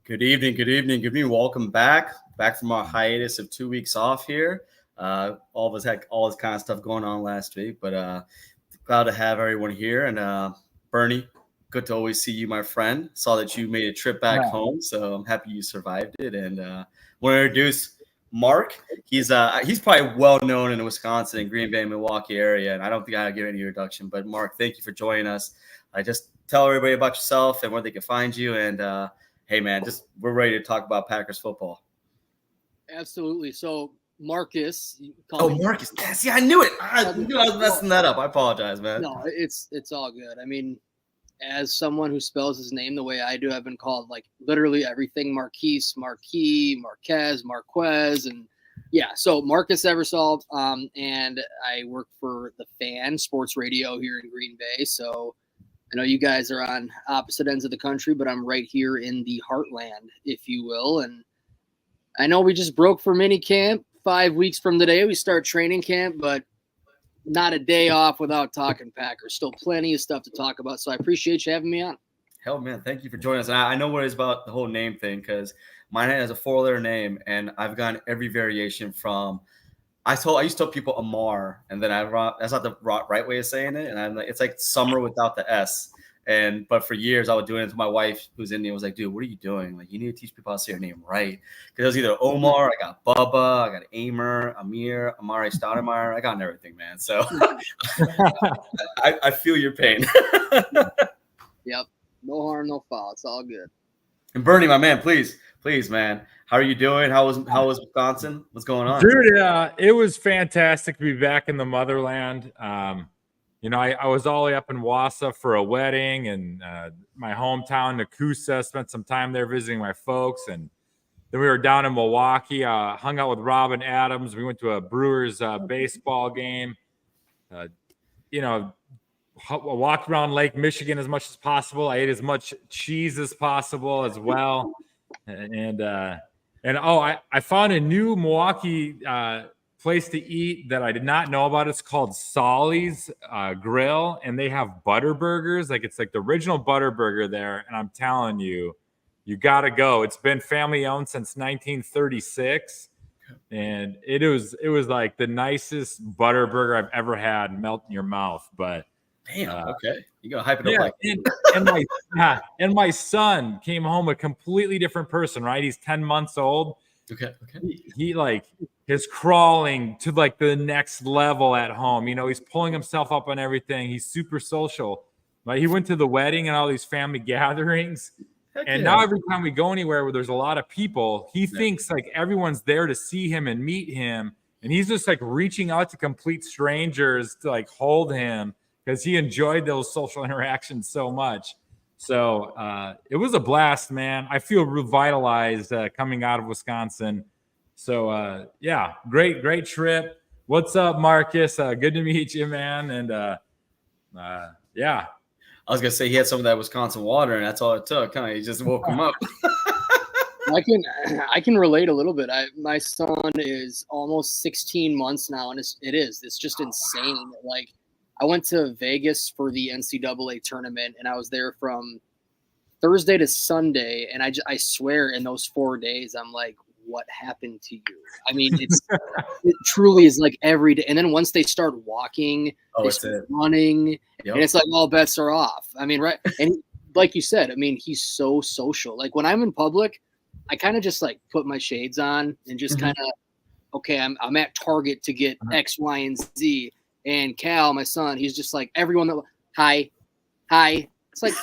Good evening, good evening, good evening. Welcome back from our hiatus of 2 weeks off here. All of us had all this kind of stuff going on last week, but glad to have everyone here. And Bernie, good to always see you, my friend. Saw that you made a trip back home, so I'm happy you survived it. And want to introduce Mark. He's probably well known in the Wisconsin and Green Bay, Milwaukee area, and I don't think I give any introduction. But Mark, thank you for joining us. Just tell everybody about yourself and where they can find you. And hey, man, we're ready to talk about Packers football. Absolutely. So, Marcus. Marcus. See, I knew it. I knew I was messing that up. I apologize, man. No, it's all good. I mean, as someone who spells his name the way I do, I've been called like literally everything: Marquise, Marquis, Marquez, Marquez, and yeah. So Marques Eversoll, and I work for the Fan Sports Radio here in Green Bay. So I know you guys are on opposite ends of the country, but I'm right here in the heartland, if you will. And I know we just broke for mini camp. 5 weeks from today, we start training camp, but not a day off without talking Packers. Still plenty of stuff to talk about. So I appreciate you having me on. Hell, man, thank you for joining us. And I know what it's about the whole name thing because mine has a 4-letter name, and I've gotten every variation from. I used to tell people Amar, and then that's not the right way of saying it, and I'm like, it's like summer without the S. But for years I was doing it to my wife, who's Indian, was like, dude, what are you doing? Like, you need to teach people how to say your name right. Because it was either Omar, I got Bubba, I got Amer, Amir, Amari Stoudemire. I got everything, man. So I feel your pain. Yep. No harm, no foul. It's all good. And Bernie, my man, please, man. How are you doing? How was Wisconsin? What's going on? Dude, it was fantastic to be back in the motherland. I was all the way up in Wausau for a wedding, and my hometown, Nakusa. Spent some time there visiting my folks, and then we were down in Milwaukee. Hung out with Robin Adams. We went to a Brewers baseball game. Walked around Lake Michigan as much as possible. I ate as much cheese as possible as well, and I found a new Milwaukee place to eat that I did not know about. It's called Solly's Grill, and they have butter burgers. It's like the original butter burger there, and I'm telling you, you got to go. It's been family owned since 1936, and it was like the nicest butter burger I've ever had. Melt in your mouth, but damn, okay, you gotta hype it up. And my son came home a completely different person. Right, he's 10 months old. Okay. He is crawling to like the next level at home. He's pulling himself up on everything. He's super social. Like, he went to the wedding and all these family gatherings. Now every time we go anywhere where there's a lot of people, he thinks like everyone's there to see him and meet him. And he's just like reaching out to complete strangers to like hold him because he enjoyed those social interactions so much. So it was a blast, man. I feel revitalized coming out of Wisconsin. So, great trip. What's up, Marcus? Good to meet you, man. And, yeah. I was going to say he had some of that Wisconsin water, and that's all it took. He just woke him up. I can relate a little bit. My son is almost 16 months now, and it's just insane. Like, I went to Vegas for the NCAA tournament, and I was there from Thursday to Sunday, and I swear in those 4 days, I'm like, what happened to you? I mean, it truly is like every day. And then once they start walking, they start running, and it's like all bets are off. I mean, right? And like you said, I mean, he's so social. Like, when I'm in public, I kind of just like put my shades on and just kind of, okay, I'm at Target to get X, Y, and Z. And Cal, my son, he's just like everyone that hi. It's like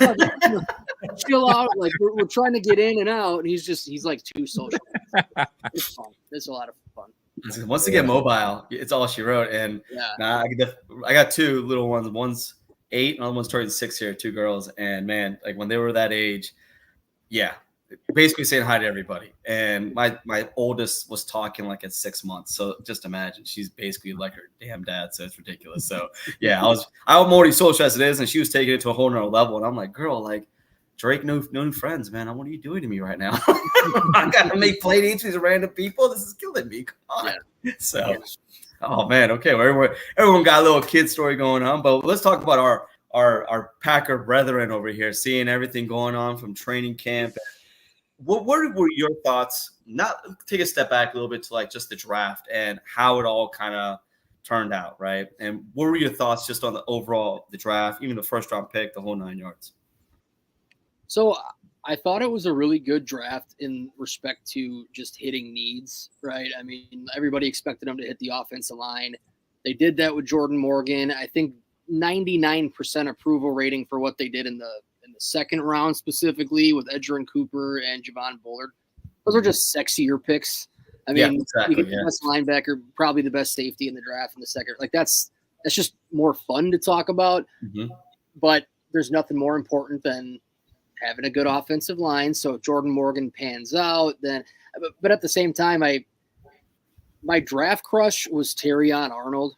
chill out. Like we're trying to get in and out, and he's like too social. It's fun. It's a lot of fun. Once they get mobile, it's all she wrote. And I got two little ones. One's 8, and the other one's turning 6 here. 2 girls. And man, like when they were that age, basically saying hi to everybody. And my oldest was talking like at 6 months. So just imagine, she's basically like her damn dad. So it's ridiculous. So I'm already social as it is, and she was taking it to a whole nother level. And I'm like, girl, like Drake, no new friends, man. What are you doing to me right now? I gotta make play dates with these random people. This is killing me. Come on. Yeah. So, oh man, okay. Well, everyone got a little kid story going on, but let's talk about our Packer brethren over here, seeing everything going on from training camp what were your thoughts? Not take a step back a little bit to like just the draft and how it all kind of turned out, right? And what were your thoughts just on the overall the draft, even the first round pick, the whole 9 yards? So I thought it was a really good draft in respect to just hitting needs, right? I mean, everybody expected him to hit the offensive line. They did that with Jordan Morgan. I think 99% approval rating for what they did in the second round, specifically with Edgerrin Cooper and Javon Bullard. Those are just sexier picks. I mean, exactly, you get the best linebacker, probably the best safety in the draft in the second. Like that's just more fun to talk about. Mm-hmm. But there's nothing more important than having a good offensive line. So if Jordan Morgan pans out, then but at the same time, my draft crush was Terrion Arnold.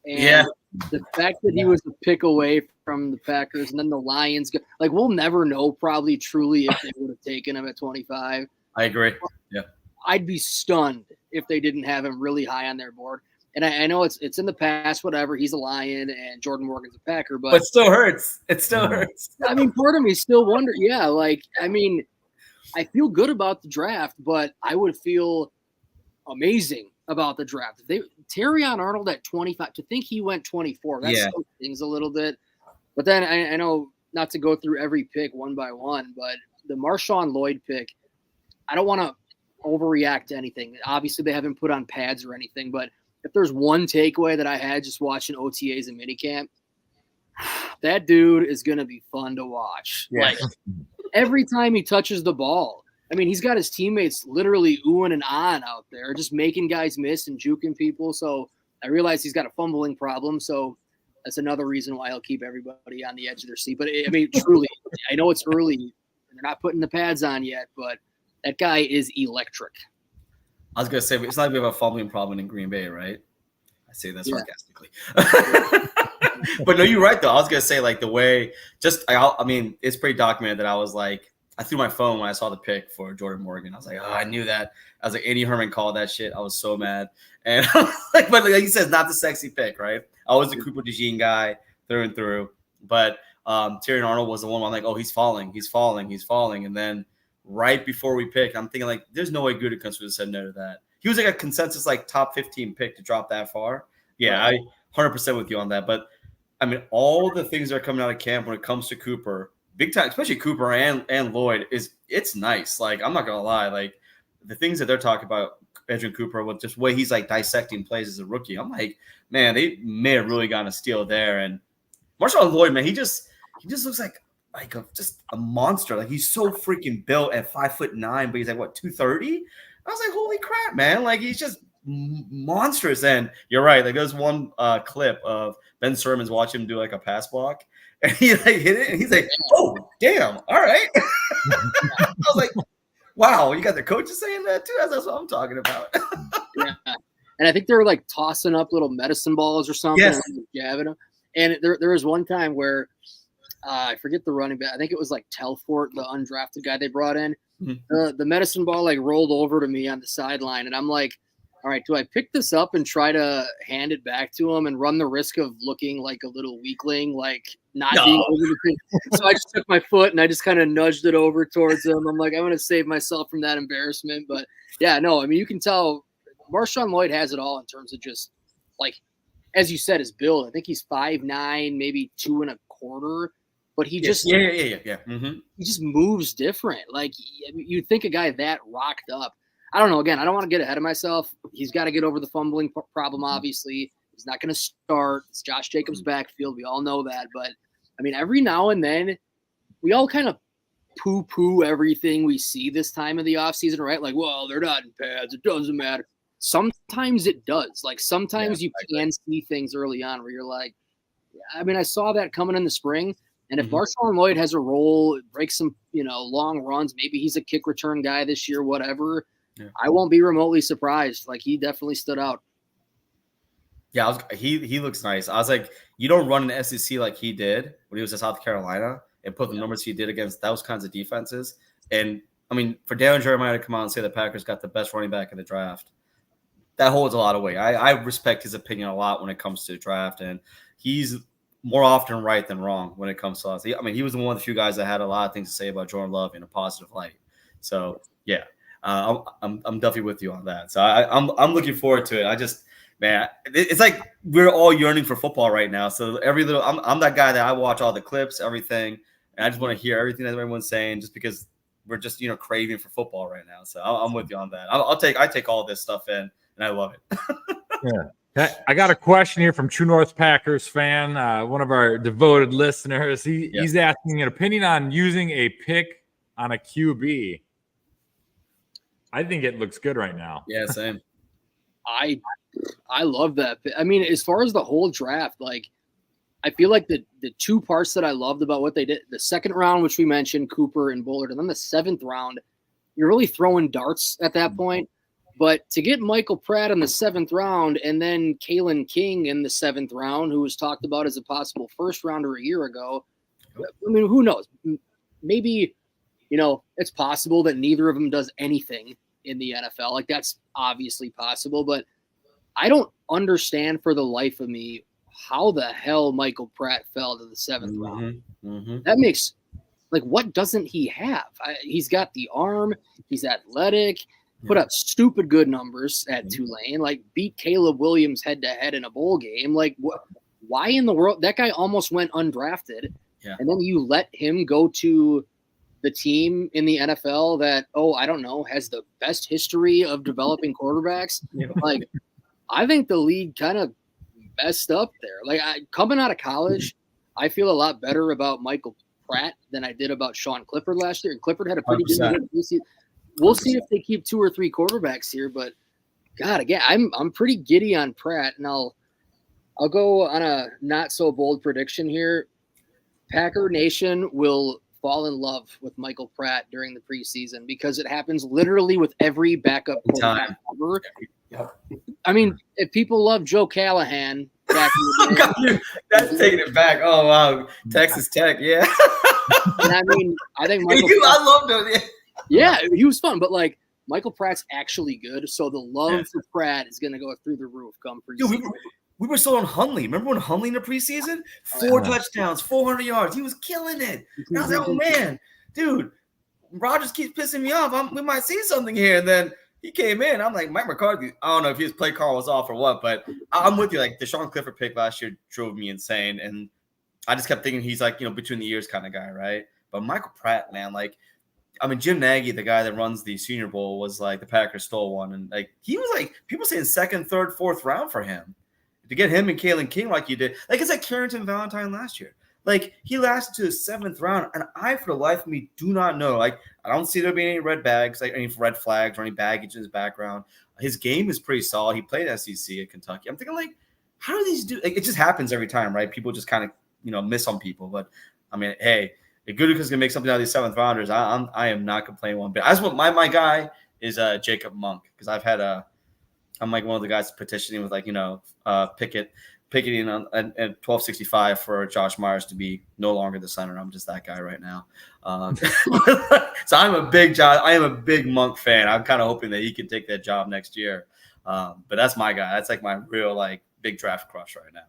And the fact that he was a pick away from the Packers and then the Lions, like we'll never know probably truly if they would have taken him at 25. I agree. Yeah. I'd be stunned if they didn't have him really high on their board. And I know it's in the past, whatever. He's a Lion and Jordan Morgan's a Packer, but it still hurts. It still hurts. I mean, part of me still wonder. Yeah, like I mean, I feel good about the draft, but I would feel amazing about the draft. Terrion Arnold at 25, to think he went 24, that slows things a little bit. But then I know not to go through every pick one by one, but the Marshawn Lloyd pick, I don't want to overreact to anything. Obviously, they haven't put on pads or anything, but if there's one takeaway that I had just watching OTAs and minicamp, that dude is going to be fun to watch. Yeah. Like every time he touches the ball, I mean, he's got his teammates literally oohing and ahhing out there, just making guys miss and juking people. So I realize he's got a fumbling problem. So that's another reason why he'll keep everybody on the edge of their seat. But I mean, truly, I know it's early and they're not putting the pads on yet, but that guy is electric. I was going to say, it's not like we have a fumbling problem in Green Bay, right? I say that sarcastically. But no, you're right, though. I was going to say, like, the way I mean, it's pretty documented that I was like, I threw my phone when I saw the pick for Jordan Morgan. I was like, oh, I knew that. I was like, Andy Herman called that shit. I was so mad. And I was like, but like you said, not the sexy pick, right? I was the Cooper DeJean guy through and through. But Terrion Arnold was the one where I'm like, oh, he's falling. And then right before we picked, I'm thinking like, there's no way Gutekunst would have said no to that. He was like a consensus like top 15 pick to drop that far. Yeah, I 100% with you on that. But I mean, all the things that are coming out of camp when it comes to Cooper, big time, especially Cooper and Lloyd, it's nice. Like, I'm not gonna lie, like the things that they're talking about, Edgerrin Cooper, with just way he's like dissecting plays as a rookie. I'm like, man, they may have really gotten a steal there. And Marshawn Lloyd, man, he just looks like just a monster. Like he's so freaking built at 5'9", but he's like what 230. I was like, holy crap, man! Like he's just monstrous. And you're right. Like there's one clip of Ben Simmons watching him do like a pass block. And he like hit it, and he's like, "Oh, damn! All right." I was like, "Wow, you got the coaches saying that too." That's what I'm talking about. Yeah, and I think they were like tossing up little medicine balls or something, yes. Jabbing them. And there was one time where I forget the running back. I think it was like Telfort, the undrafted guy they brought in. Mm-hmm. The medicine ball like rolled over to me on the sideline, and I'm like, all right, do I pick this up and try to hand it back to him and run the risk of looking like a little weakling, like not being over the thing? So I just took my foot and I just kind of nudged it over towards him. I'm like, I'm going to save myself from that embarrassment. But yeah, no, I mean, you can tell Marshawn Lloyd has it all in terms of just like, as you said, his build. I think he's 5'9", maybe 2.25. But he just Mm-hmm. He just moves different. Like you'd think a guy that rocked up. I don't know. Again, I don't want to get ahead of myself. He's got to get over the fumbling problem, obviously. He's not going to start. It's Josh Jacobs' backfield. We all know that. But, I mean, every now and then, we all kind of poo-poo everything we see this time of the offseason, right? Like, well, they're not in pads. It doesn't matter. Sometimes it does. Like, sometimes you can see things early on where you're like, I mean, I saw that coming in the spring. And if Marshawn Lloyd has a role, breaks some, long runs, maybe he's a kick return guy this year, whatever – yeah. I won't be remotely surprised. Like he definitely stood out. Yeah, he looks nice. I was like, you don't run an SEC like he did when he was at South Carolina and put the numbers he did against those kinds of defenses. And I mean, for Daniel Jeremiah to come out and say the Packers got the best running back in the draft, that holds a lot of weight. I respect his opinion a lot when it comes to the draft, and he's more often right than wrong when it comes to us. I mean, he was one of the few guys that had a lot of things to say about Jordan Love in a positive light. So yeah, I'm definitely with you on that. So I'm looking forward to it. Man, it's like we're all yearning for football right now. So I'm that guy that I watch all the clips, everything, and I just want to hear everything that everyone's saying, just because we're just craving for football right now. So I'm with you on that. I take all this stuff in, and I love it. Yeah. I got a question here from True North Packers fan, one of our devoted listeners. He's asking an opinion on using a pick on a QB. I think it looks good right now. Yeah, same. I love that. I mean, as far as the whole draft, like, I feel like the two parts that I loved about what they did, the second round, which we mentioned, Cooper and Bullard, and then the seventh round, you're really throwing darts at that point. But to get Michael Pratt in the seventh round and then Kalen King in the seventh round, who was talked about as a possible first rounder a year ago, I mean, who knows? Maybe, it's possible that neither of them does anything in the NFL. Like, that's obviously possible, but I don't understand for the life of me how the hell Michael Pratt fell to the seventh round. That makes, like, what doesn't he have? He's got the arm. He's athletic. Put up stupid good numbers at Tulane. Like, beat Caleb Williams head to head in a bowl game. Like, why in the world? That guy almost went undrafted, and then you let him go to the team in the NFL that, I don't know, has the best history of developing quarterbacks. Like, I think the league kind of messed up there. Like, coming out of college, I feel a lot better about Michael Pratt than I did about Sean Clifford last year. And Clifford had a pretty good season. We'll see if they keep 2 or 3 quarterbacks here, but God, again, I'm pretty giddy on Pratt, and I'll go on a not so bold prediction here. Packer Nation will fall in love with Michael Pratt during the preseason because it happens literally with every backup quarterback ever. I mean, if people love Joe Callahan back in the day, that's taking it back. Oh wow, Texas Tech, yeah. And I mean, I think I loved him. Yeah. Yeah, he was fun, but like Michael Pratt's actually good, so the love for Pratt is going to go through the roof come preseason. Dude, we were still on Hunley. Remember when Hunley in the preseason? 4 touchdowns, 400 yards. He was killing it. And I was like, oh man, dude, Rodgers keeps pissing me off. We might see something here. And then he came in. I'm like, Mike McCarthy. I don't know if his play call was off or what, but I'm with you. Like the Sean Clifford pick last year drove me insane, and I just kept thinking he's like between the ears kind of guy, right? But Michael Pratt, man, like. I mean, Jim Nagy, the guy that runs the Senior Bowl, was like the Packers stole one, and like he was like people saying second, third, fourth round for him to get him and Kalen King like you did. Like it's like Carrington Valentine last year. Like he lasted to the 7th round, and I, for the life of me, do not know. Like I don't see there being any red bags, like any red flags or any baggage in his background. His game is pretty solid. He played SEC at Kentucky. I'm thinking like, how do these do? Like, it just happens every time, right? People just kind of miss on people, but I mean, hey. If Gutekunst's gonna make something out of these 7th rounders, I am not complaining one bit. I just want my guy is Jacob Monk because I'm like one of the guys petitioning with picketing on at 1265 for Josh Myers to be no longer the center. I'm just that guy right now. So I am a big Monk fan. I'm kind of hoping that he can take that job next year. But that's my guy. That's like my real like big draft crush right now.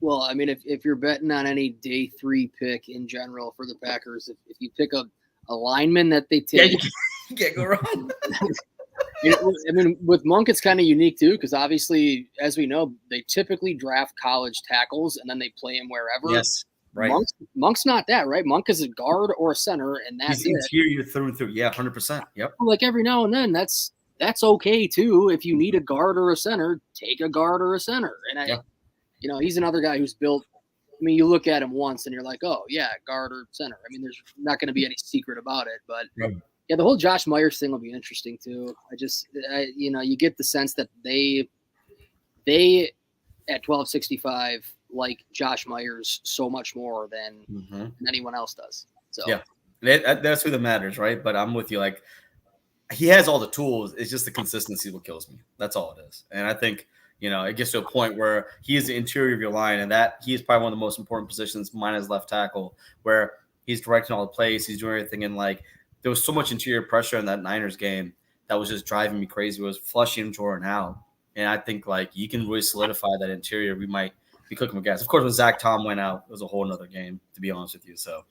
Well, I mean, if you're betting on any day 3 pick in general for the Packers, if you pick a lineman that they take, you can't go wrong. I mean, with Monk, it's kind of unique too, because obviously, as we know, they typically draft college tackles and then they play him wherever. Yes, right. Monk's not that, right? Monk is a guard or a center, and that's He's interior through and through. Yeah, 100%. Yep. Like every now and then, that's okay too. If you need a guard or a center, take a guard or a center, and he's another guy who's built. I mean, you look at him once and you're like, oh, yeah, guard or center. I mean, there's not going to be any secret about it. But, the whole Josh Myers thing will be interesting, too. You get the sense that they at 1265 like Josh Myers so much more than anyone else does. So yeah, that's who that matters, right? But I'm with you. Like, he has all the tools. It's just the consistency what kills me. That's all it is. And I think – it gets to a point where he is the interior of your line, and that he is probably one of the most important positions, minus left tackle, where he's directing all the plays, he's doing everything. And like, there was so much interior pressure in that Niners game that was just driving me crazy. It was flushing Jordan out, and I think like you can really solidify that interior. We might be cooking with gas. Of course, when Zach Tom went out, it was a whole nother game, to be honest with you. So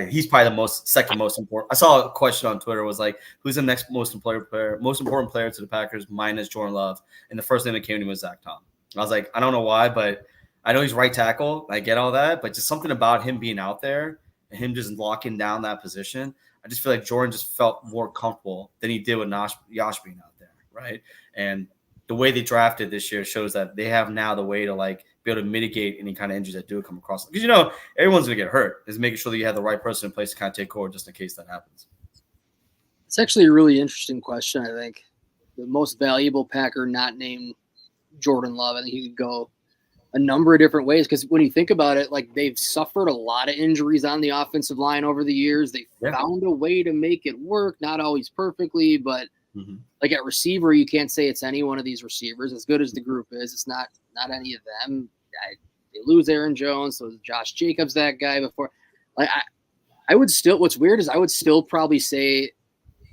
he's probably the second most important. I saw a question on Twitter was like, who's the next most important player to the Packers minus Jordan Love? And the first name that came to me was Zach Tom. I was like, I don't know why, but I know he's right tackle. I get all that, but just something about him being out there and him just locking down that position. I just feel like Jordan just felt more comfortable than he did with Yash being out there, right? And the way they drafted this year shows that they have now the way to like be able to mitigate any kind of injuries that do come across. Because everyone's gonna get hurt. Is making sure that you have the right person in place to kind of take over just in case that happens. It's actually a really interesting question. I think the most valuable Packer not named Jordan Love. I think he could go a number of different ways because when you think about it, like they've suffered a lot of injuries on the offensive line over the years. They found a way to make it work, not always perfectly, but like at receiver, you can't say it's any one of these receivers. As good as the group is, it's not any of them. They lose Aaron Jones, so Josh Jacobs that guy before. Like I would still. What's weird is I would still probably say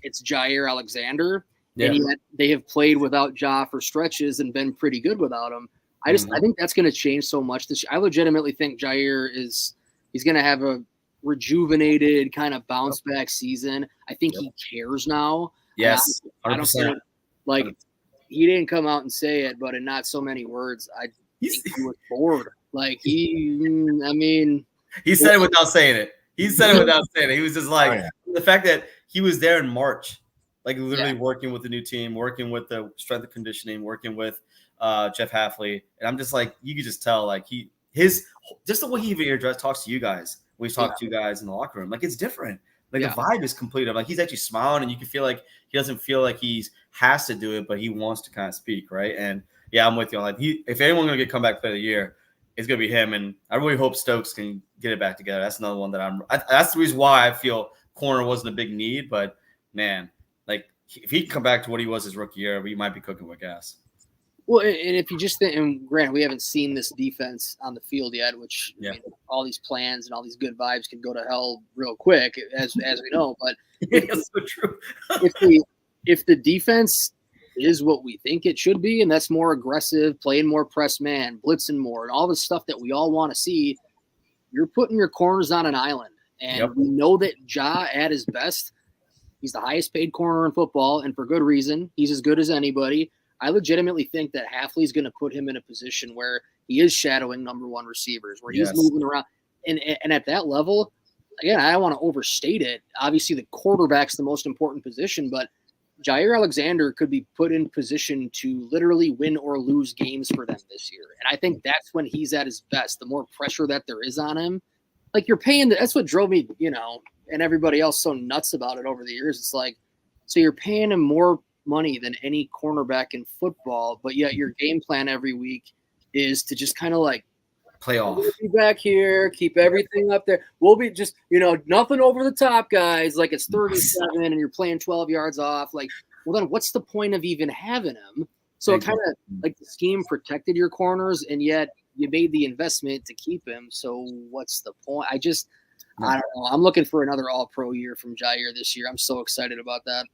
it's Jair Alexander, and yet they have played without Ja for stretches and been pretty good without him. I think that's going to change so much this year. I legitimately think Jair he's going to have a rejuvenated kind of bounce back season. I think he cares now. Yes, 100%. I don't think, like, he didn't come out and say it, but in not so many words, I think he was bored. Like he said it without saying it. He said it without saying it. He was just like the fact that he was there in March, like literally working with the new team, working with the strength and conditioning, working with Jeff Hafley, and I'm just like, you could just tell like just the way he even talks to you guys when he's talking to you guys in the locker room, like it's different. Like the vibe is complete. Like he's actually smiling, and you can feel like he doesn't feel like he has to do it, but he wants to kind of speak, right? And I'm with you. Like if anyone's gonna get comeback player of the year, it's gonna be him. And I really hope Stokes can get it back together. That's another one that that's the reason why I feel corner wasn't a big need. But man, like if he can come back to what he was his rookie year, we might be cooking with gas. Well, and if you just think, and granted, we haven't seen this defense on the field yet, which I mean, all these plans and all these good vibes can go to hell real quick, as we know. But that's so true. if the defense is what we think it should be, and that's more aggressive, playing more press man, blitzing more, and all the stuff that we all want to see, you're putting your corners on an island. And we know that Ja at his best, he's the highest paid corner in football, and for good reason. He's as good as anybody. I legitimately think that Hafley's going to put him in a position where he is shadowing number one receivers, where he's moving around. And at that level, again, I don't want to overstate it. Obviously, the quarterback's the most important position, but Jair Alexander could be put in position to literally win or lose games for them this year. And I think that's when he's at his best. The more pressure that there is on him, like you're paying, that's what drove me, and everybody else so nuts about it over the years. It's like, so you're paying him more money than any cornerback in football, but yet your game plan every week is to just kind of like play off. We'll be back here, keep everything up there. We'll be just, nothing over the top, guys. Like it's 37 and you're playing 12 yards off. Like, well, then what's the point of even having him? So it kind of like the scheme protected your corners, and yet you made the investment to keep him. So what's the point? I don't know. I'm looking for another all-pro year from Jair this year. I'm so excited about that.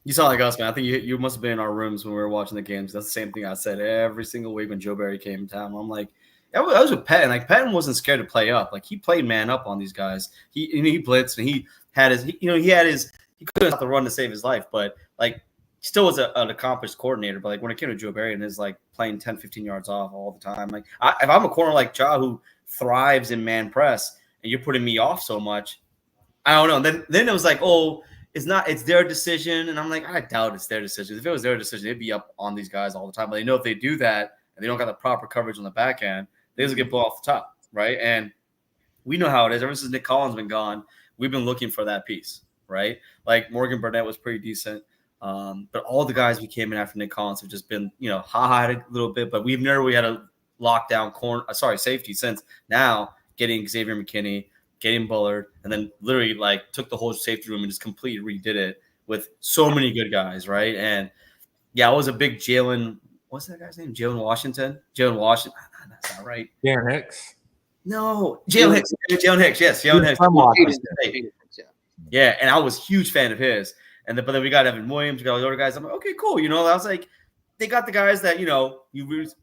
You saw like us, man. I think you must have been in our rooms when we were watching the games. That's the same thing I said every single week when Joe Barry came in town. I'm like, that was with Patton. Like Patton wasn't scared to play up. Like he played man up on these guys. He blitzed and he could have the run to save his life, but like he still was an accomplished coordinator. But like when it came to Joe Barry and his like playing 10, 15 yards off all the time, like if I'm a corner like Ja who thrives in man press and you're putting me off so much, I don't know. Then it was like, it's their decision. And I'm like, I doubt it's their decision. If it was their decision, they'd be up on these guys all the time. But they know if they do that and they don't got the proper coverage on the back end, they just get blown off the top, right? And we know how it is. Ever since Nick Collins been gone, we've been looking for that piece, right? Like Morgan Burnett was pretty decent. But all the guys we came in after Nick Collins have just been, ha-ha a little bit. But we've never really had a lockdown safety since now getting Xavier McKinney, getting Bullard, and then literally like took the whole safety room and just completely redid it with so many good guys, right? And it was a big Jalen. What's that guy's name? Jalen Washington. That's not right. Jalen Hicks. No, Jalen Hicks. Jalen Hicks. Yes, Jalen Hicks. From Washington. Yeah, and I was a huge fan of his. But then we got Evan Williams. We got all the other guys. I'm like, okay, cool. I was like, they got the guys that you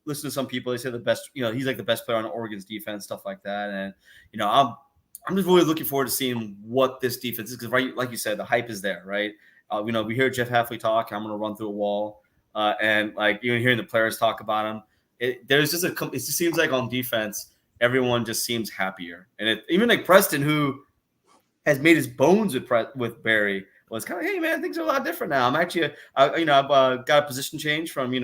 listen to some people. They say the best. He's like the best player on Oregon's defense, stuff like that. And I'm just really looking forward to seeing what this defense is because, right, like you said, the hype is there, right? We hear Jeff Hafley talk. I'm going to run through a wall, and like even hearing the players talk about him, it just seems like on defense, everyone just seems happier, and even like Preston, who has made his bones with Barry, was kind of, hey man, things are a lot different now. I'm actually, I've got a position change from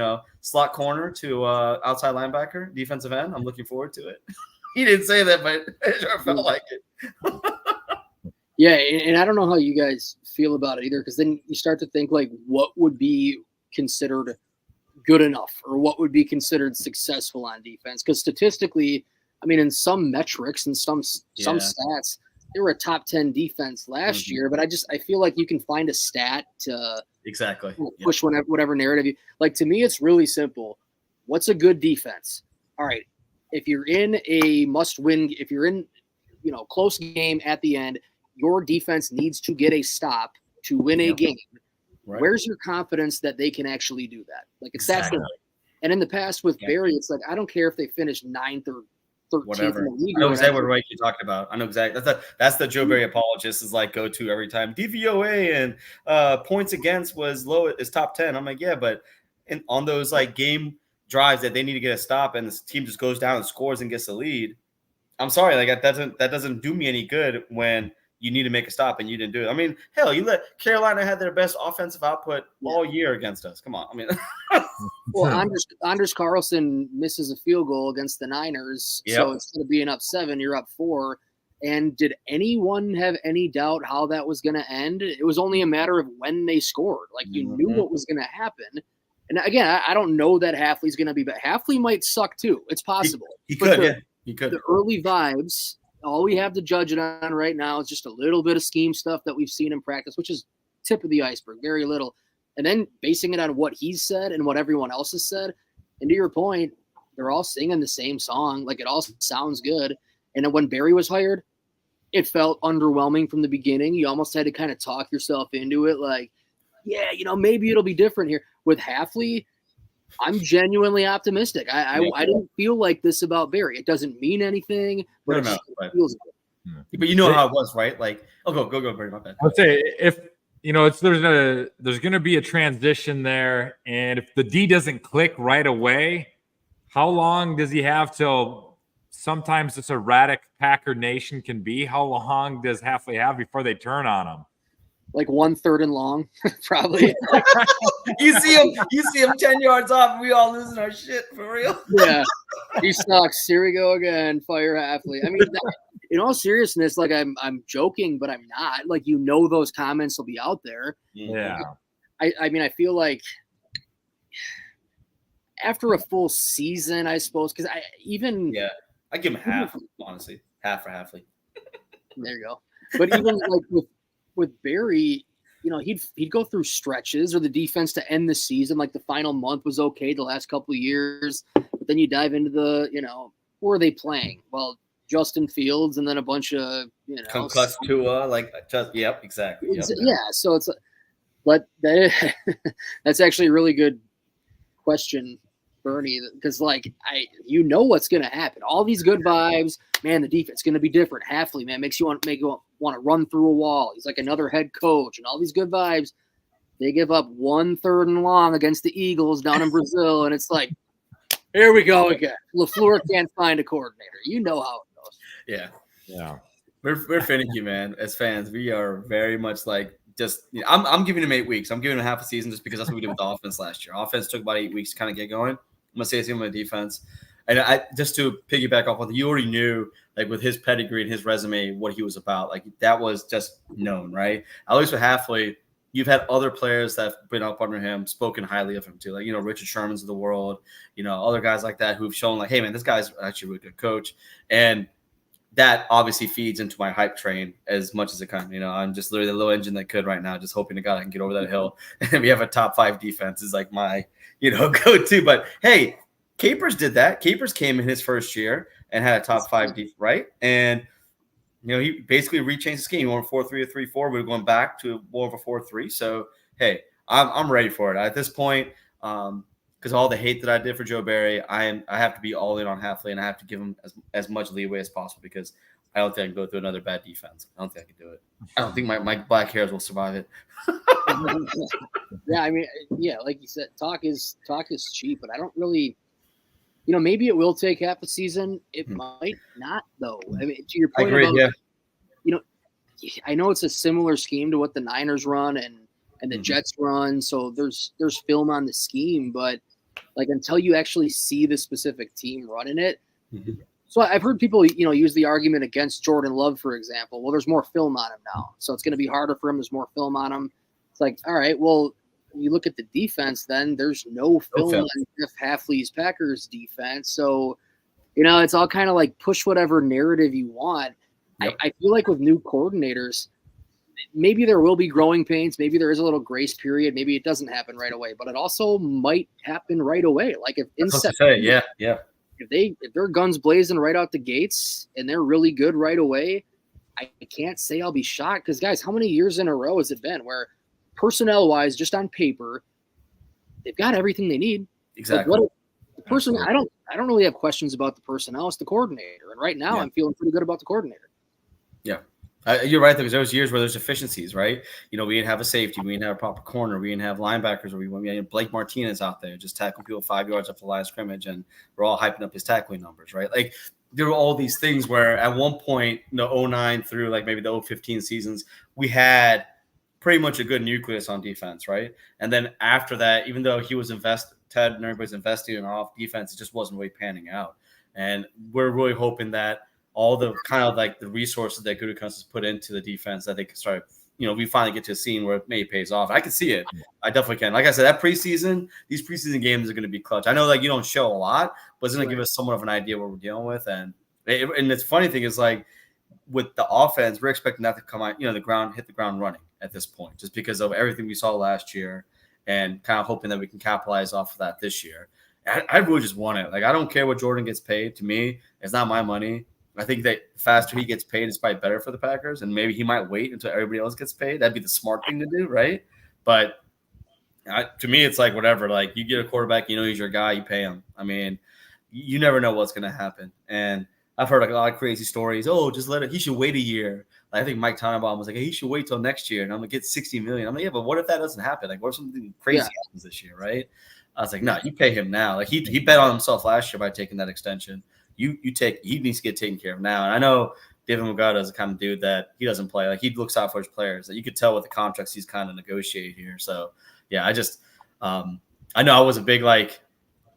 slot corner to outside linebacker, defensive end. I'm looking forward to it. He didn't say that, but it sure felt like it. Yeah, and I don't know how you guys feel about it either, because then you start to think like, what would be considered good enough, or what would be considered successful on defense? Because statistically, I mean, in some metrics and some stats, they were a top 10 defense last year. But I feel like you can find a stat to exactly push whatever narrative you like. To me, it's really simple. What's a good defense? All right, if you're in a must-win, if you're in close game at the end, your defense needs to get a stop to win a game. Right. Where's your confidence that they can actually do that? Like it's that simple. And in the past with Barry, it's like I don't care if they finish 9th or 13th whatever. in the league. I know exactly what you're talking about. I know exactly. That's the Joe Barry apologist is like go to every time. DVOA and points against was low. Is top 10. I'm like, yeah, but on those like game drives that they need to get a stop and the team just goes down and scores and gets the lead. I'm sorry, like that doesn't do me any good when you need to make a stop and you didn't do it. I mean, hell, you let Carolina had their best offensive output all year against us. Come on, I mean. Well, Anders Carlson misses a field goal against the Niners, so instead of being up 7, you're up 4. And did anyone have any doubt how that was going to end? It was only a matter of when they scored. Like you knew what was going to happen. And again, I don't know that Hafley's going to be, but Hafley might suck too. It's possible. He could. The early vibes, all we have to judge it on right now is just a little bit of scheme stuff that we've seen in practice, which is tip of the iceberg, very little. And then basing it on what he's said and what everyone else has said. And to your point, they're all singing the same song. Like it all sounds good. And then when Barry was hired, it felt underwhelming from the beginning. You almost had to kind of talk yourself into it. Like, yeah, maybe it'll be different here. With Hafley, I'm genuinely optimistic. I didn't feel like this about Barry. It doesn't mean anything, but it feels good. But you know how it was, right? Like, go, Barry, my bad. I'd say if there's going to be a transition there, and if the D doesn't click right away, how long does he have till sometimes this erratic Packer Nation can be? How long does Hafley have before they turn on him? Like 1/3 and long, probably. you see him 10 yards off. We all losing our shit for real. Yeah, he sucks. Here we go again. Fire Hafley. I mean, in all seriousness, like I'm joking, but I'm not. Like those comments will be out there. Yeah. I mean, I feel like after a full season, I suppose, because I give him half. Honestly, half for Hafley. There you go. But even like with Barry, he'd go through stretches or the defense to end the season. Like the final month was okay the last couple of years. But then you dive into who are they playing? Well, Justin Fields and then a bunch of, concussed Tua, exactly. Yeah. So it's, but that's actually a really good question, Bernie, because what's going to happen. All these good vibes, man, the defense is going to be different. Hafley, man, makes you want to run through a wall. He's like another head coach and all these good vibes. They give up 1/3 and long against the Eagles down in Brazil. And it's like, here we go again. LaFleur can't find a coordinator. You know how it goes. Yeah. Yeah. We're finicky, man. As fans, we are very much like I'm giving him 8 weeks. I'm giving him half a season just because that's what we did with the offense last year. Offense took about 8 weeks to kind of get going. I'm going to say the same with the defense. And I just to piggyback off of you already knew, like with his pedigree and his resume, what he was about. Like that was just known, right? At least with Hafley, you've had other players that have been up under him, spoken highly of him too. Like, Richard Sherman's of the world, other guys like that who've shown like, hey man, this guy's actually a really good coach. And that obviously feeds into my hype train as much as it can. I'm just literally the little engine that could right now, just hoping to God I can get over that hill. And we have a top 5 defense is like my, go-to. But hey, Capers did that. Capers came in his first year and had a top 5 defense, right? And he basically rechanged the scheme. He went 4-3 or 3-4. We're going back to more of a 4-3. So hey, I'm ready for it at this point. Because all the hate that I did for Joe Barry, I have to be all in on Hafley, and I have to give him as much leeway as possible because I don't think I can go through another bad defense. I don't think I can do it. I don't think my black hairs will survive it. Yeah, I mean, yeah, like you said, talk is cheap, but I don't really, maybe it will take half a season. It might not, though. I mean, to your point about, I know it's a similar scheme to what the Niners run and the Jets run, so there's film on the scheme, but like until you actually see the specific team running it. So I've heard people, use the argument against Jordan Love, for example. Well, there's more film on him now, so it's going to be harder for him. There's more film on him. It's like, all right, well, you look at the defense, then there's no film on Jeff Hafley's Packers defense. So, it's all kind of like push whatever narrative you want. Yep. I feel like with new coordinators, maybe there will be growing pains. Maybe there is a little grace period. Maybe it doesn't happen right away, but it also might happen right away. Like if if their guns blazing right out the gates and they're really good right away, I can't say I'll be shocked because, guys, how many years in a row has it been where personnel-wise, just on paper, they've got everything they need? Exactly. Like the person, I don't really have questions about the personnel. It's the coordinator, and right now I'm feeling pretty good about the coordinator. Yeah. You're right, because there was years where there's efficiencies, right? We didn't have a safety, we didn't have a proper corner, we didn't have linebackers, we had Blake Martinez out there just tackling people 5 yards up the line of scrimmage, and we're all hyping up his tackling numbers, right? Like there were all these things where at one point, 09 through like maybe the 015 seasons, we had pretty much a good nucleus on defense, right? And then after that, even though he was Ted and everybody's investing in our off defense, it just wasn't really panning out. And we're really hoping that all the kind of like the resources that Gutekunst has put into the defense, that they can start, we finally get to a scene where it maybe pays off. I can see it. I definitely can. Like I said, these preseason games are going to be clutch. I know like you don't show a lot, but it's going to give us somewhat of an idea what we're dealing with. And it's funny thing is like with the offense, we're expecting that to come out, hit the ground running at this point, just because of everything we saw last year and kind of hoping that we can capitalize off of that this year. I really just want it. Like, I don't care what Jordan gets paid. To me, it's not my money. I think that the faster he gets paid is probably better for the Packers, and maybe he might wait until everybody else gets paid. That'd be the smart thing to do, right? But to me, it's like whatever. Like, you get a quarterback, he's your guy, you pay him. I mean, you never know what's going to happen. And I've heard like a lot of crazy stories. Oh, just let it. He should wait a year. Like, I think Mike Tannenbaum was like, hey, he should wait till next year, and I'm gonna get $60 million. I'm like, yeah, but what if that doesn't happen? Like, what if something crazy happens this year, right? I was like, no, you pay him now. Like he bet on himself last year by taking that extension. He needs to get taken care of now. And I know David Mugata is the kind of dude that he doesn't play. Like, he looks out for his players. That you could tell with the contracts he's kind of negotiated here. So yeah, I just I know I was a big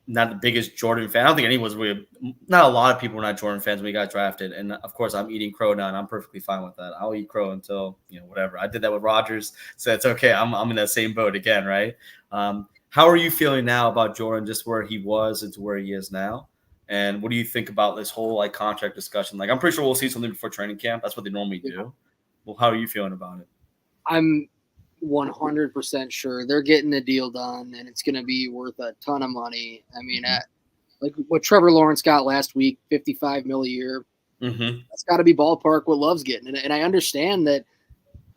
not the biggest Jordan fan. I don't think anyone was really. Not a lot of people were not Jordan fans when he got drafted. And of course, I'm eating crow now, and I'm perfectly fine with that. I'll eat crow until whatever. I did that with Rodgers, so it's okay. I'm in that same boat again, right? How are you feeling now about Jordan, just where he was and to where he is now? And what do you think about this whole contract discussion? Like, I'm pretty sure we'll see something before training camp. That's what they normally do. Well, how are you feeling about it? I'm 100% sure they're getting the deal done, and it's going to be worth a ton of money. I mean, like what Trevor Lawrence got last week, $55 million a year. That's got to be ballpark what Love's getting. And I understand that.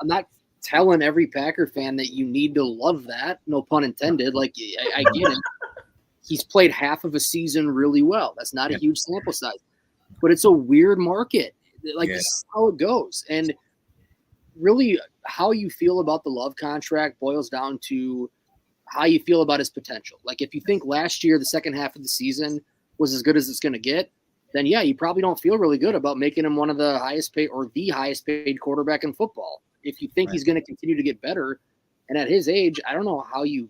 I'm not telling every Packer fan that you need to love that. No pun intended. Like, I get it. He's played half of a season really well. That's not a huge sample size, but it's a weird market. Like, this is how it goes. And really, how you feel about the Love contract boils down to how you feel about his potential. Like, if you think last year, the second half of the season was as good as it's going to get, then yeah, you probably don't feel really good about making him one of the highest paid or the highest paid quarterback in football. If you think he's going to continue to get better, and at his age, I don't know how you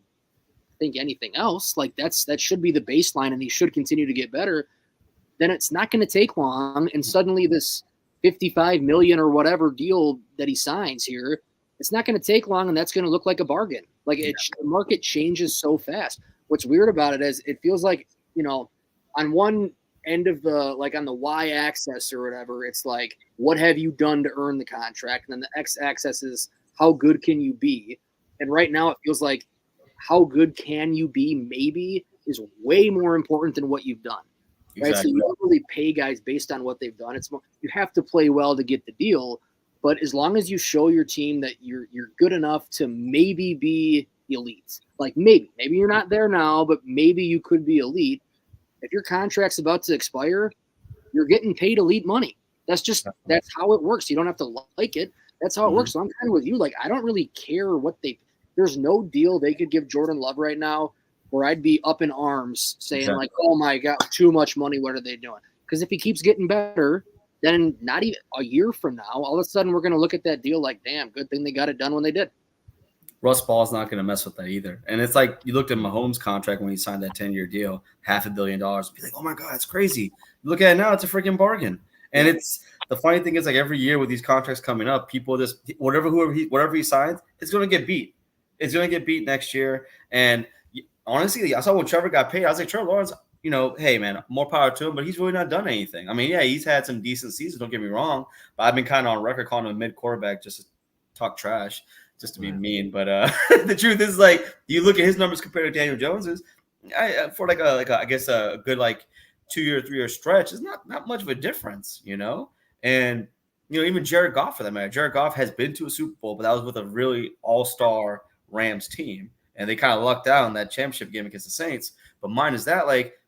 think anything else. Like, that should be the baseline, and he should continue to get better. Then it's not going to take long, and suddenly this $55 million or whatever deal that he signs here, it's not going to take long, and that's going to look like a bargain. Like, the market changes so fast. What's weird about it is it feels like, on one end of on the y-axis or whatever, it's like, what have you done to earn the contract? And then the x-axis is how good can you be? And right now it feels like how good can you be maybe is way more important than what you've done. Right. Exactly. So you don't really pay guys based on what they've done. It's more, you have to play well to get the deal. But as long as you show your team that you're good enough to maybe be elite, like maybe you're not there now, but maybe you could be elite. If your contract's about to expire, you're getting paid elite money. That's how it works. You don't have to like it. That's how it works. So I'm kind of with you. Like, I don't really care what there's no deal they could give Jordan Love right now where I'd be up in arms saying like, oh my God, too much money. What are they doing? Because if he keeps getting better, then not even a year from now, all of a sudden we're going to look at that deal like, damn, good thing they got it done when they did. Russ Ball's not going to mess with that either. And it's like you looked at Mahomes' contract when he signed that 10-year deal, $500 million. Be like, oh my God, it's crazy. Look at it now; it's a freaking bargain. And it's the funny thing is, like every year with these contracts coming up, people just whatever he signs, it's going to get beat. It's going to get beat next year. And honestly, I saw when Trevor got paid, I was like, Trevor Lawrence, hey man, more power to him, but he's really not done anything. I mean, yeah, he's had some decent seasons. Don't get me wrong, but I've been kind of on record calling him a mid quarterback just to talk trash. Just to be mean, but the truth is, like, you look at his numbers compared to Daniel Jones's, for I guess a good 2-year, 3-year stretch is not much of a difference, And even Jared Goff for that matter. Jared Goff has been to a Super Bowl, but that was with a really all-star Rams team, and they kind of lucked out in that championship game against the Saints. But mine is that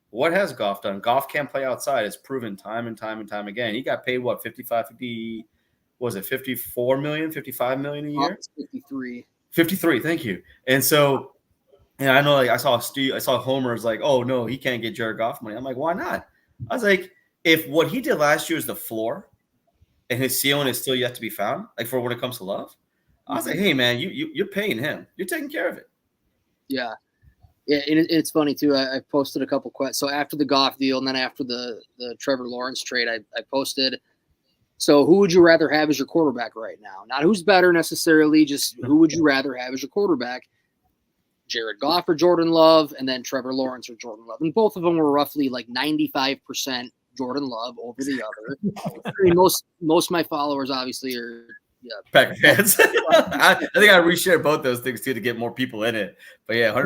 what has Goff done? Goff can't play outside. It's proven time and time and time again. He got paid 54 million, 55 million a year? 53, thank you. And so, I know I saw Homer's like, oh no, he can't get Jared Goff money. I'm like, why not? I was like, if what he did last year is the floor and his ceiling is still yet to be found, like for when it comes to Love, I was like, hey man, you're paying him. You're taking care of it. Yeah. Yeah, it's funny too. I posted a couple questions. So after the Goff deal and then after the Trevor Lawrence trade, I posted, so who would you rather have as your quarterback right now? Not who's better necessarily, just who would you rather have as your quarterback? Jared Goff or Jordan Love, and then Trevor Lawrence or Jordan Love. And both of them were roughly 95% Jordan Love over the other. I mean, most of my followers obviously are Packer fans. I think I reshared both those things too to get more people in it. But yeah,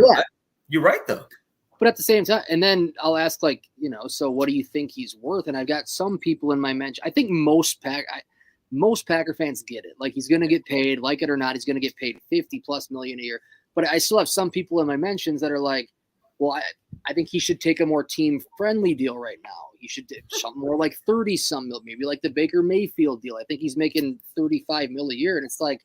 you're right though. But at the same time, and then I'll ask so what do you think he's worth? And I've got some people in my mention. I think most Packer fans get it. Like, he's going to get paid, like it or not. He's going to get paid $50+ million a year. But I still have some people in my mentions that are like, well, I think he should take a more team-friendly deal right now. He should do something more like 30-some mil, maybe like the Baker Mayfield deal. I think he's making $35 million a year. And it's like,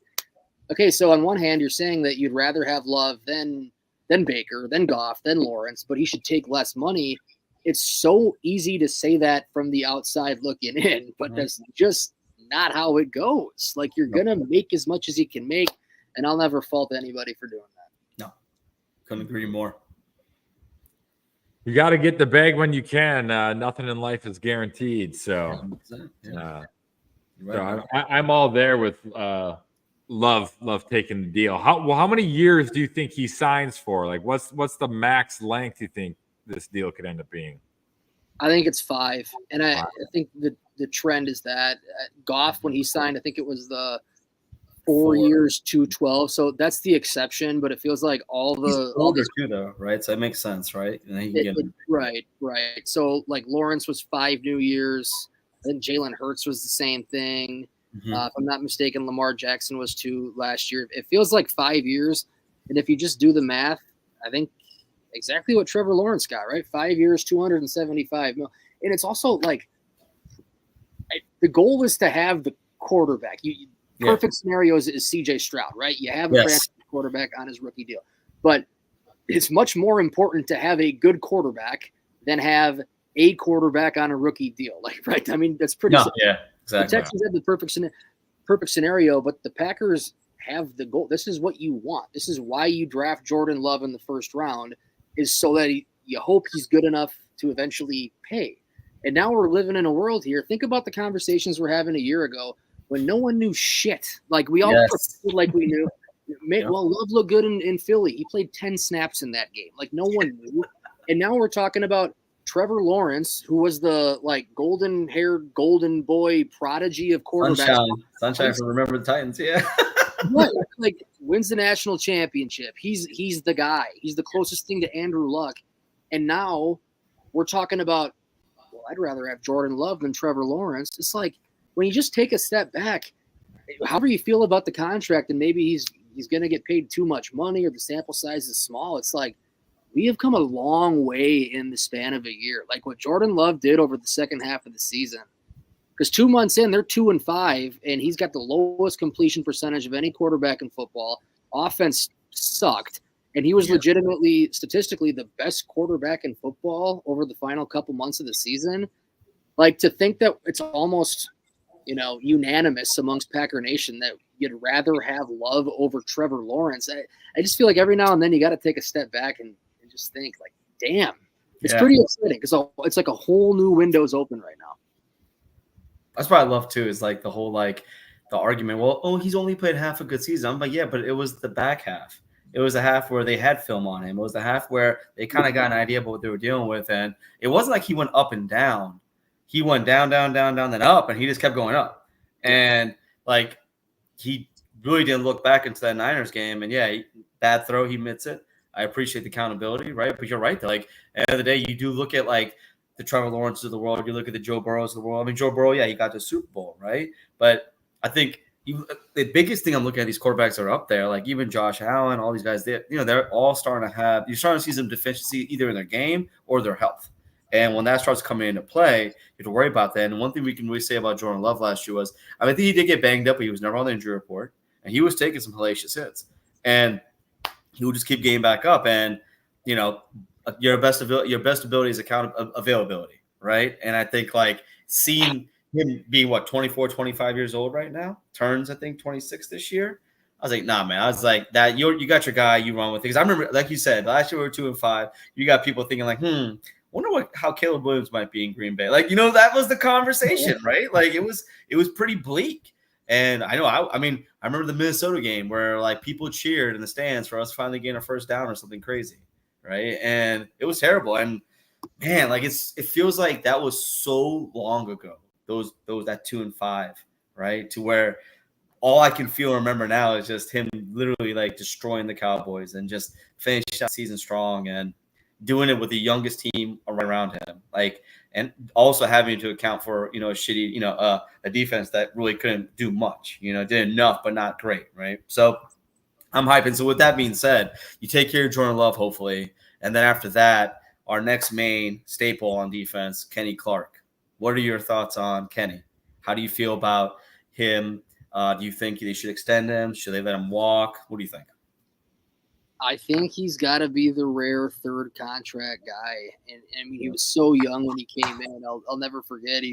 okay, so on one hand, you're saying that you'd rather have Love than Baker, than Goff, than Lawrence, but he should take less money. It's so easy to say that from the outside looking in, but that's just not how it goes. Like, you're going to make as much as you can make, and I'll never fault anybody for doing that. No, couldn't agree more. You got to get the bag when you can. Nothing in life is guaranteed. So, I'm all there with Love taking the deal. How many years do you think he signs for? Like, what's the max length you think this deal could end up being? I think it's 5, and I think the trend is that Goff, when he signed, I think it was the 4 years, 212. So that's the exception, but it feels like he's older too, though, right? So it makes sense, right? And then right. So like Lawrence was 5 new years. I think Jalen Hurts was the same thing. If I'm not mistaken, Lamar Jackson was 2 last year. It feels like 5 years. And if you just do the math, I think exactly what Trevor Lawrence got, right? 5 years, $275 million. And it's also like the goal is to have the quarterback. Perfect scenarios is CJ Stroud, right? You have a franchise quarterback on his rookie deal. But it's much more important to have a good quarterback than have a quarterback on a rookie deal. Right? I mean, that's pretty simple. Yeah. Exactly. The Texans have the perfect scenario, but the Packers have the goal. This is what you want. This is why you draft Jordan Love in the first round, is so that you hope he's good enough to eventually pay. And now we're living in a world here. Think about the conversations we're having a year ago when no one knew shit. Like, we all like we knew. Well, Love looked good in Philly. He played 10 snaps in that game. Like, no one knew. And now we're talking about Trevor Lawrence, who was the golden-haired, golden boy prodigy of quarterbacks. Sunshine from Remember the Titans, Right, like, wins the national championship. He's the guy. He's the closest thing to Andrew Luck. And now we're talking about, well, I'd rather have Jordan Love than Trevor Lawrence. It's like, when you just take a step back, however you feel about the contract, and maybe he's going to get paid too much money or the sample size is small, it's like, we have come a long way in the span of a year. Like what Jordan Love did over the second half of the season, Because 2 months in, they're 2-5, and he's got the lowest completion percentage of any quarterback in football. Offense sucked, and he was legitimately, statistically, the best quarterback in football over the final couple months of the season. Like, to think that it's almost, unanimous amongst Packer Nation that you'd rather have Love over Trevor Lawrence. I just feel like every now and then you got to take a step back and just think, like, damn. It's pretty exciting because it's like a whole new window's open right now. That's what I love too, is like the whole the argument. Well, he's only played half a good season. I'm like, yeah, but it was the back half. It was a half where they had film on him. It was the half where they kind of got an idea about what they were dealing with, and it wasn't like he went up and down. He went down, down, down, down, then up, and he just kept going up. And like he really didn't look back into that Niners game. And bad throw, he admits it. I appreciate the accountability, right? But you're right. Like at the end of the day, you do look at like the Trevor Lawrences of the world. You look at the Joe Burrows of the world. I mean, Joe Burrow, he got to the Super Bowl, right? But I think the biggest thing I'm looking at, these quarterbacks that are up there, like even Josh Allen, all these guys, they're all starting to have – you're starting to see some deficiency either in their game or their health. And when that starts coming into play, you have to worry about that. And one thing we can really say about Jordan Love last year was, I think he did get banged up, but he was never on the injury report. And he was taking some hellacious hits. And he would just keep getting back up. And, your best ability is availability, right? And I think like seeing him be 24, 25 years old right now, turns I think 26 this year. I was like, nah, man. I was like, that you got your guy, you run with it. Because I remember, like you said, last year we were 2-5. You got people thinking like, wonder how Caleb Williams might be in Green Bay. Like, that was the conversation, right? Like it was pretty bleak. And I know, I remember the Minnesota game where like people cheered in the stands for us finally getting a first down or something crazy. Right. And it was terrible. And man, like it feels like that was so long ago, that 2-5, right? To where all I can feel and remember now is just him literally like destroying the Cowboys and just finishing that season strong and doing it with the youngest team around him. Like, and also having to account for, a shitty, a defense that really couldn't do much, did enough, but not great. Right. So I'm hyping. So with that being said, you take care of Jordan Love, hopefully. And then after that, our next main staple on defense, Kenny Clark. What are your thoughts on Kenny? How do you feel about him? Do you think they should extend him? Should they let him walk? What do you think? I think he's got to be the rare third contract guy. And I mean, he was so young when he came in. I'll never forget.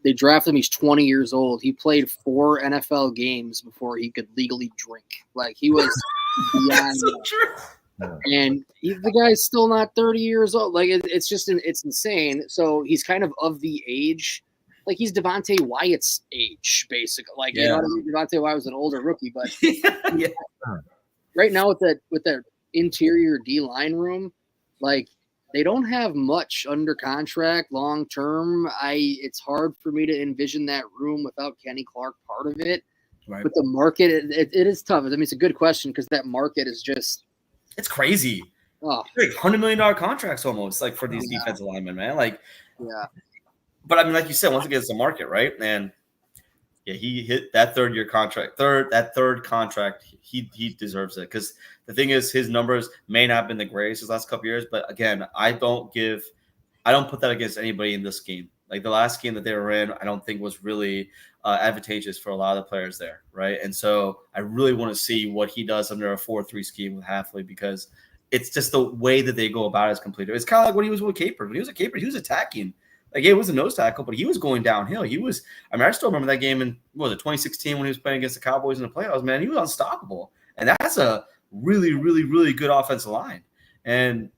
They drafted him. He's 20 years old. He played 4 NFL games before he could legally drink. Like he was beyond. So true. And the guy's still not 30 years old. Like it's just it's insane. So he's kind of the age. Like he's Devontae Wyatt's age, basically. Like you know what I mean? Devontae Wyatt was an older rookie, but right now with that interior D line room, like they don't have much under contract long term. It's hard for me to envision that room without Kenny Clark part of it. Right. But the market, it is tough. I mean, it's a good question because that market is just it's crazy. Oh, like $100 million contracts almost like for these defensive linemen, man. Like, But I mean, like you said, once again, it's the market, right? And he hit that third contract. He deserves it because the thing is, his numbers may not have been the greatest his last couple of years, but again, I don't put that against anybody in this scheme. Like the last game that they were in, I don't think was really advantageous for a lot of the players there, right? And so I really want to see what he does under a 4-3 scheme with Halfley because it's just the way that they go about it is completely. It's kind of like when he was with Capers. When he was a Capers, he was attacking. Like it was a nose tackle, but he was going downhill. I still remember that game in 2016 when he was playing against the Cowboys in the playoffs, man. He was unstoppable. And that's a really, really, really good offensive line. And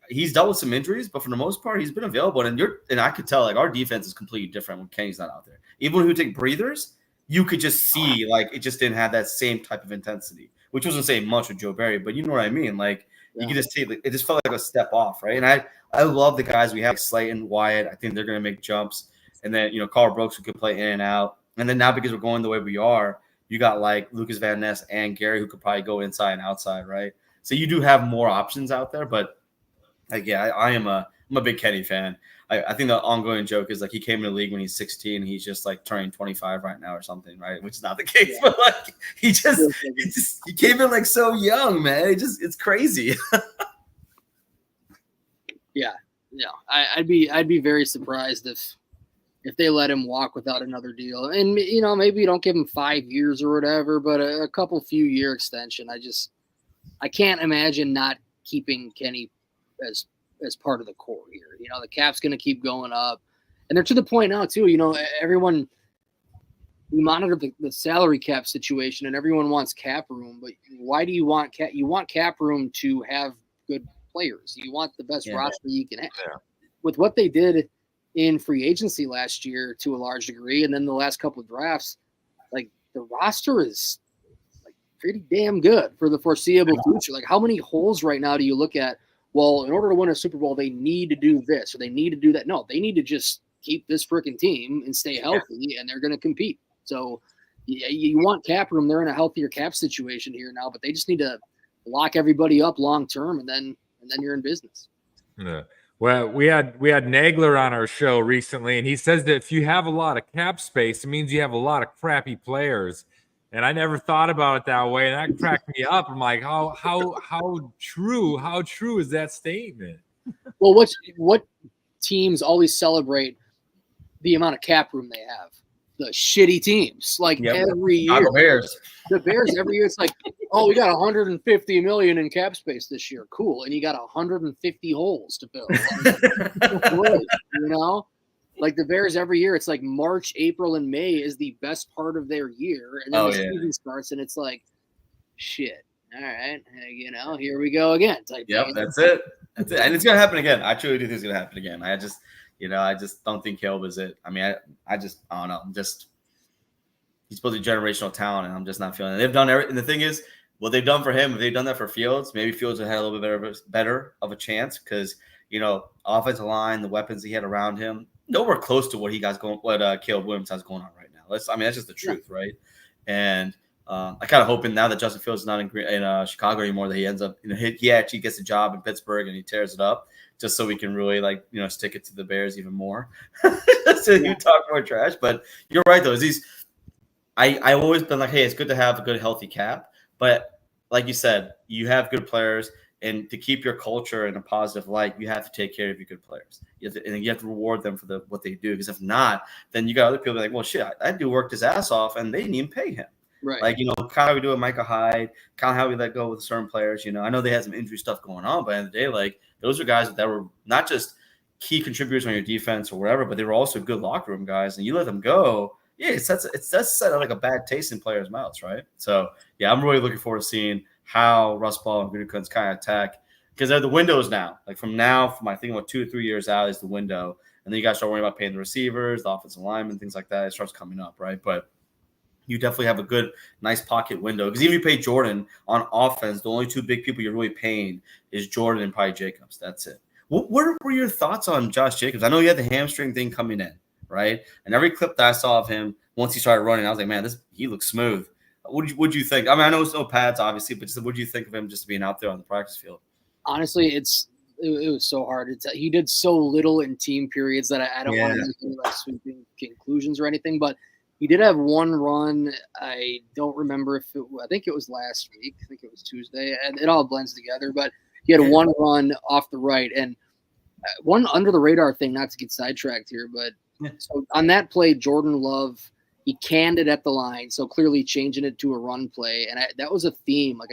he's dealt with some injuries, but for the most part, he's been available. And I could tell like our defense is completely different when Kenny's not out there. Even when we take breathers, you could just see like it just didn't have that same type of intensity, which wasn't saying much with Joe Barry, but you know what I mean? Like you could just take it just felt like a step off, right? And I love the guys we have, like Slayton, Wyatt. I think they're going to make jumps. And then, Carl Brooks who could play in and out. And then now because we're going the way we are, you got like Lucas Van Ness and Gary who could probably go inside and outside, right? So you do have more options out there. But, like, I'm a big Kenny fan. I think the ongoing joke is like he came in the league when he's 16. He's just like turning 25 right now or something, right? Which is not the case. Yeah. But like he came in like so young, man. It's crazy. Yeah. I'd be very surprised if if they let him walk without another deal. And, you know, maybe you don't give him 5 years or whatever, but a few year extension. I can't imagine not keeping Kenny as part of the core here. You know, the cap's going to keep going up. And they're to the point now, too, you know, everyone – we monitor the salary cap situation, and everyone wants cap room. But why do you want cap? You want cap room to have good players. You want the best roster you can have. Yeah. With what they did in free agency last year to a large degree, and then the last couple of drafts, like the roster is like pretty damn good for the foreseeable future. Like, how many holes right now do you look at? Well, in order to win a Super Bowl, they need to do this or they need to do that. No, they need to just keep this freaking team and stay healthy, and they're going to compete. So you want cap room. They're in a healthier cap situation here now, but they just need to lock everybody up long term, and then you're in business. Yeah. Well, we had Nagler on our show recently, and he says that if you have a lot of cap space, it means you have a lot of crappy players. And I never thought about it that way, and that cracked me up. I'm like, how true is that statement? Well, what teams always celebrate the amount of cap room they have? The shitty teams, like every year. The Bears every year, it's like, oh, we got 150 million in cap space this year. Cool. And you got 150 holes to fill. Great, you know? Like the Bears every year, it's like March, April, and May is the best part of their year. And then the season starts, and it's like, shit. All right. You know, here we go again. That's it. And it's going to happen again. I truly do think it's going to happen again. I just don't think Caleb is it. I mean, I don't know. He's supposed to be generational talent, and I'm just not feeling it. They've done everything. And the thing is, what they've done for him, if they've done that for Fields, maybe Fields would have had a little bit better of a chance because, you know, offensive line, the weapons he had around him, nowhere close to what Caleb Williams has going on right now. That's just the truth, right? And I kind of hoping now that Justin Fields is not in Chicago anymore that he ends up, you know, he actually gets a job in Pittsburgh and he tears it up. Just so we can really stick it to the Bears even more. So you talk more trash, but you're right though. I've always been like, hey, it's good to have a good healthy cap, but like you said, you have good players, and to keep your culture in a positive light, you have to take care of your good players. And you have to reward them for what they do. Because if not, then you got other people like, well, shit, that dude worked his ass off, and they didn't even pay him. Right. Like, you know, kind of how we do with Micah Hyde, kind of how we let go with certain players. You know, I know they had some injury stuff going on, but at the end of the day, like, those are guys that were not just key contributors on your defense or whatever, but they were also good locker room guys. And you let them go, it does set like a bad taste in players' mouths, right? So, yeah, I'm really looking forward to seeing how Russ Ball and Gutekunst kind of attack, because they're the windows now. Like from I think about 2 to 3 years out is the window, and then you got to start worrying about paying the receivers, the offensive linemen, things like that. It starts coming up, right? But you definitely have a good, nice pocket window. Because even if you pay Jordan on offense, the only two big people you're really paying is Jordan and probably Jacobs. That's it. What were your thoughts on Josh Jacobs? I know you had the hamstring thing coming in, right? And every clip that I saw of him, once he started running, I was like, man, he looks smooth. What'd you think? I mean, I know it's no pads, obviously, but what do you think of him just being out there on the practice field? Honestly, it was so hard. He did so little in team periods that I don't want to make any like sweeping conclusions or anything, but he did have one run. I don't remember I think it was last week. I think it was Tuesday. And it all blends together, but he had one run off the right and one under the radar thing, not to get sidetracked here, but so on that play, Jordan Love, he canned it at the line. So clearly changing it to a run play. And that was a theme. Like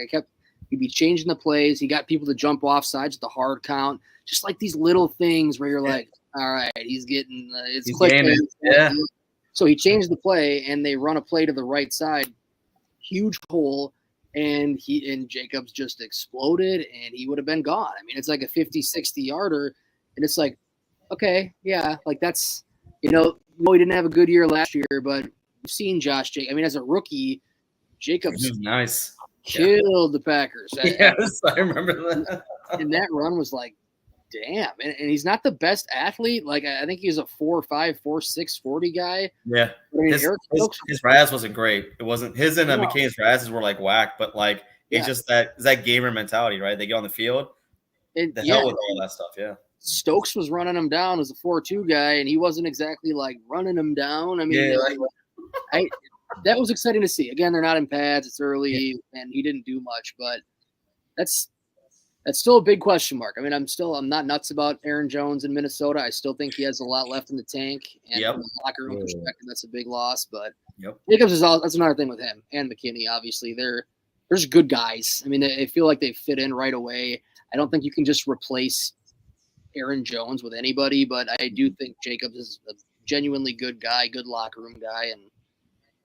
he'd be changing the plays. He got people to jump off sides at the hard count. Just like these little things where you're like, all right, he's getting it's clicking. Yeah. So he changed the play, and they run a play to the right side, huge hole, and Jacobs just exploded, and he would have been gone. I mean, it's like a 50, 60-yarder, and it's like, okay, yeah, like that's, you know, he didn't have a good year last year, but we've seen Josh Jacobs. I mean, as a rookie, Jacobs nice. Killed the Packers. Yes, I remember that. And that run was like, damn. And he's not the best athlete. Like, I think he's a 4'5", 4'6", 40 guy. Yeah. I mean, his Raz wasn't great. It wasn't his and McCain's Razes were like whack, but like it's just that gamer mentality, right? They get on the field. The hell with all that stuff, yeah. Stokes was running him down as a 4-2 guy, and he wasn't exactly like running him down. I mean, that was exciting to see. Again, they're not in pads. It's early, and he didn't do much, but That's still a big question mark. I mean, I'm not nuts about Aaron Jones in Minnesota. I still think he has a lot left in the tank, and from a locker room perspective, that's a big loss. But Jacobs that's another thing with him and McKinney. Obviously, there's good guys. I mean, they feel like they fit in right away. I don't think you can just replace Aaron Jones with anybody, but I do think Jacobs is a genuinely good guy, good locker room guy, and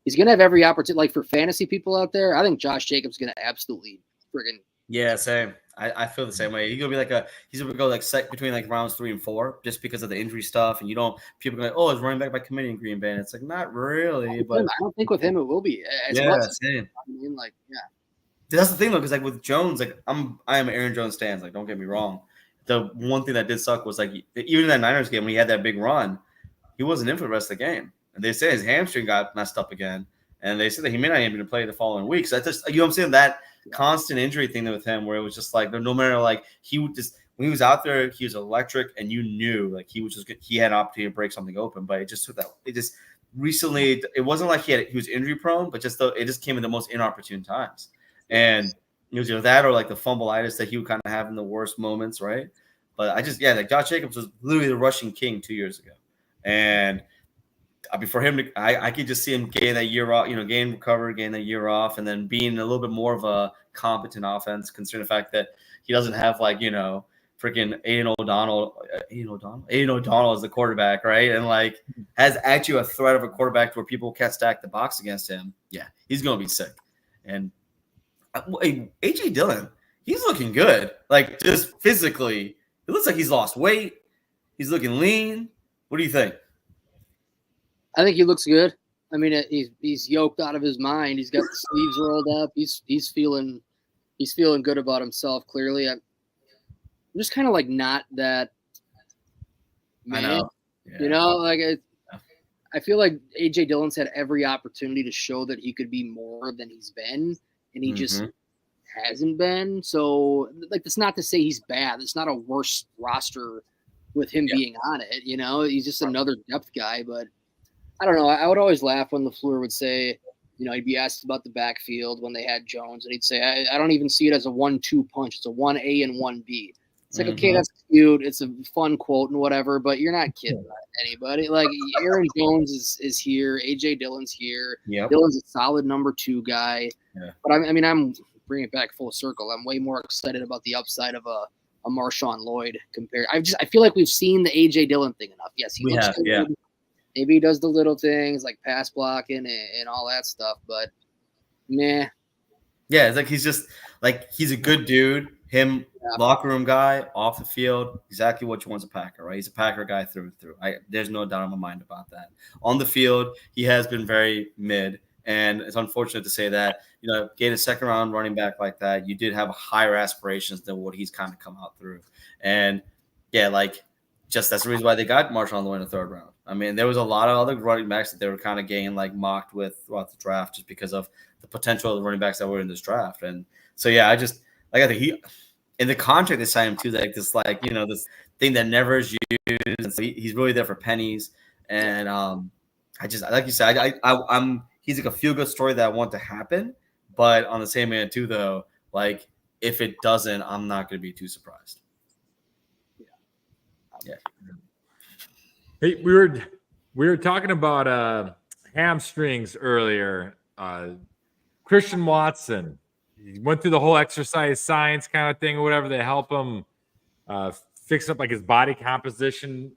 he's going to have every opportunity. Like, for fantasy people out there, I think Josh Jacobs is going to absolutely friggin' – Yeah, same. I feel the same way. He's gonna go like between like rounds 3 and 4 just because of the injury stuff, and people go like, oh, it's running back by committee in Green Bay. And it's like not really, but I don't think with him it will be. Same. I mean, like, that's the thing though, because like with Jones, like I am Aaron Jones stands. Like, don't get me wrong. The one thing that did suck was like even in that Niners game when he had that big run, he wasn't in for the rest of the game, and they say his hamstring got messed up again, and they said that he may not even to play the following week. So that's just, you know what I'm saying, that constant injury thing with him, where it was just like no matter, like he would just, when he was out there, he was electric, and you knew like he had an opportunity to break something open, but it just took that. It just recently, it wasn't like he was injury prone, but it just came in the most inopportune times, and it was either that or like the fumbleitis that he would kind of have in the worst moments, right? But like Josh Jacobs was literally the rushing king 2 years ago, and for him to, I could just see him getting that year off, getting recovered, getting that year off, and then being a little bit more of a competent offense, considering the fact that he doesn't have like, freaking Aiden O'Donnell as the quarterback, right? And like has actually a threat of a quarterback where people can't stack the box against him. Yeah, he's going to be sick. And A.J. Dillon, he's looking good. Like just physically, it looks like he's lost weight. He's looking lean. What do you think? I think he looks good. I mean, he's yoked out of his mind. He's got the sleeves rolled up. He's feeling good about himself. Clearly, I'm just kind of like not that. Man, I know. Yeah. I feel like AJ Dillon's had every opportunity to show that he could be more than he's been, and he just hasn't been. So, like, that's not to say he's bad. It's not a worse roster with him being on it. He's just another depth guy, but. I don't know. I would always laugh when LaFleur would say, he'd be asked about the backfield when they had Jones, and he'd say, I don't even see it as a 1-2 punch. It's a 1A and 1B. It's like, okay, that's cute. It's a fun quote and whatever, but you're not kidding anybody. Like, Aaron Jones is here. A.J. Dillon's here. Yep. Dillon's a solid number 2 guy. Yeah. But, I'm bringing it back full circle. I'm way more excited about the upside of a Marshawn Lloyd compared. I feel like we've seen the A.J. Dillon thing enough. Yes, he looks good. Yeah. Maybe he does the little things like pass blocking and all that stuff, but nah. Yeah, it's like he's just like he's a good dude. Locker room guy, off the field, exactly what you want as a Packer, right? He's a Packer guy through and through. There's no doubt in my mind about that. On the field, he has been very mid, and it's unfortunate to say that. Getting a second round running back like that, you did have higher aspirations than what he's kind of come out through, and just that's the reason why they got Marshawn Lloyd in the 3rd round. I mean, there was a lot of other running backs that they were kind of getting like mocked with throughout the draft just because of the potential of the running backs that were in this draft. And so, yeah, I think he in the contract they signed him to this this thing that never is used. And so he's really there for pennies. And like you said, he's like a feel good story that I want to happen. But on the same hand too, though, like if it doesn't, I'm not going to be too surprised. Yeah. Hey, we were talking about hamstrings earlier. Christian Watson, he went through the whole exercise science kind of thing or whatever. They help him fix up like his body composition.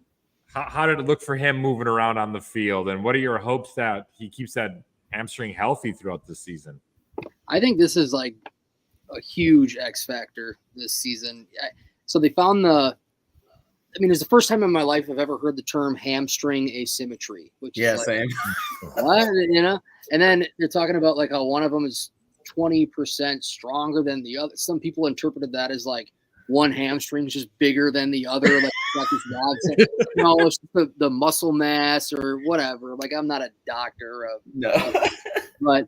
How did it look for him moving around on the field? And what are your hopes that he keeps that hamstring healthy throughout the season? I think this is like a huge X factor this season. So they found it's the first time in my life I've ever heard the term hamstring asymmetry, which is same. What, and then they're talking about like how one of them is 20% stronger than the other. Some people interpreted that as like one hamstring is just bigger than the other. Like got this it's the muscle mass or whatever. Like I'm not a doctor but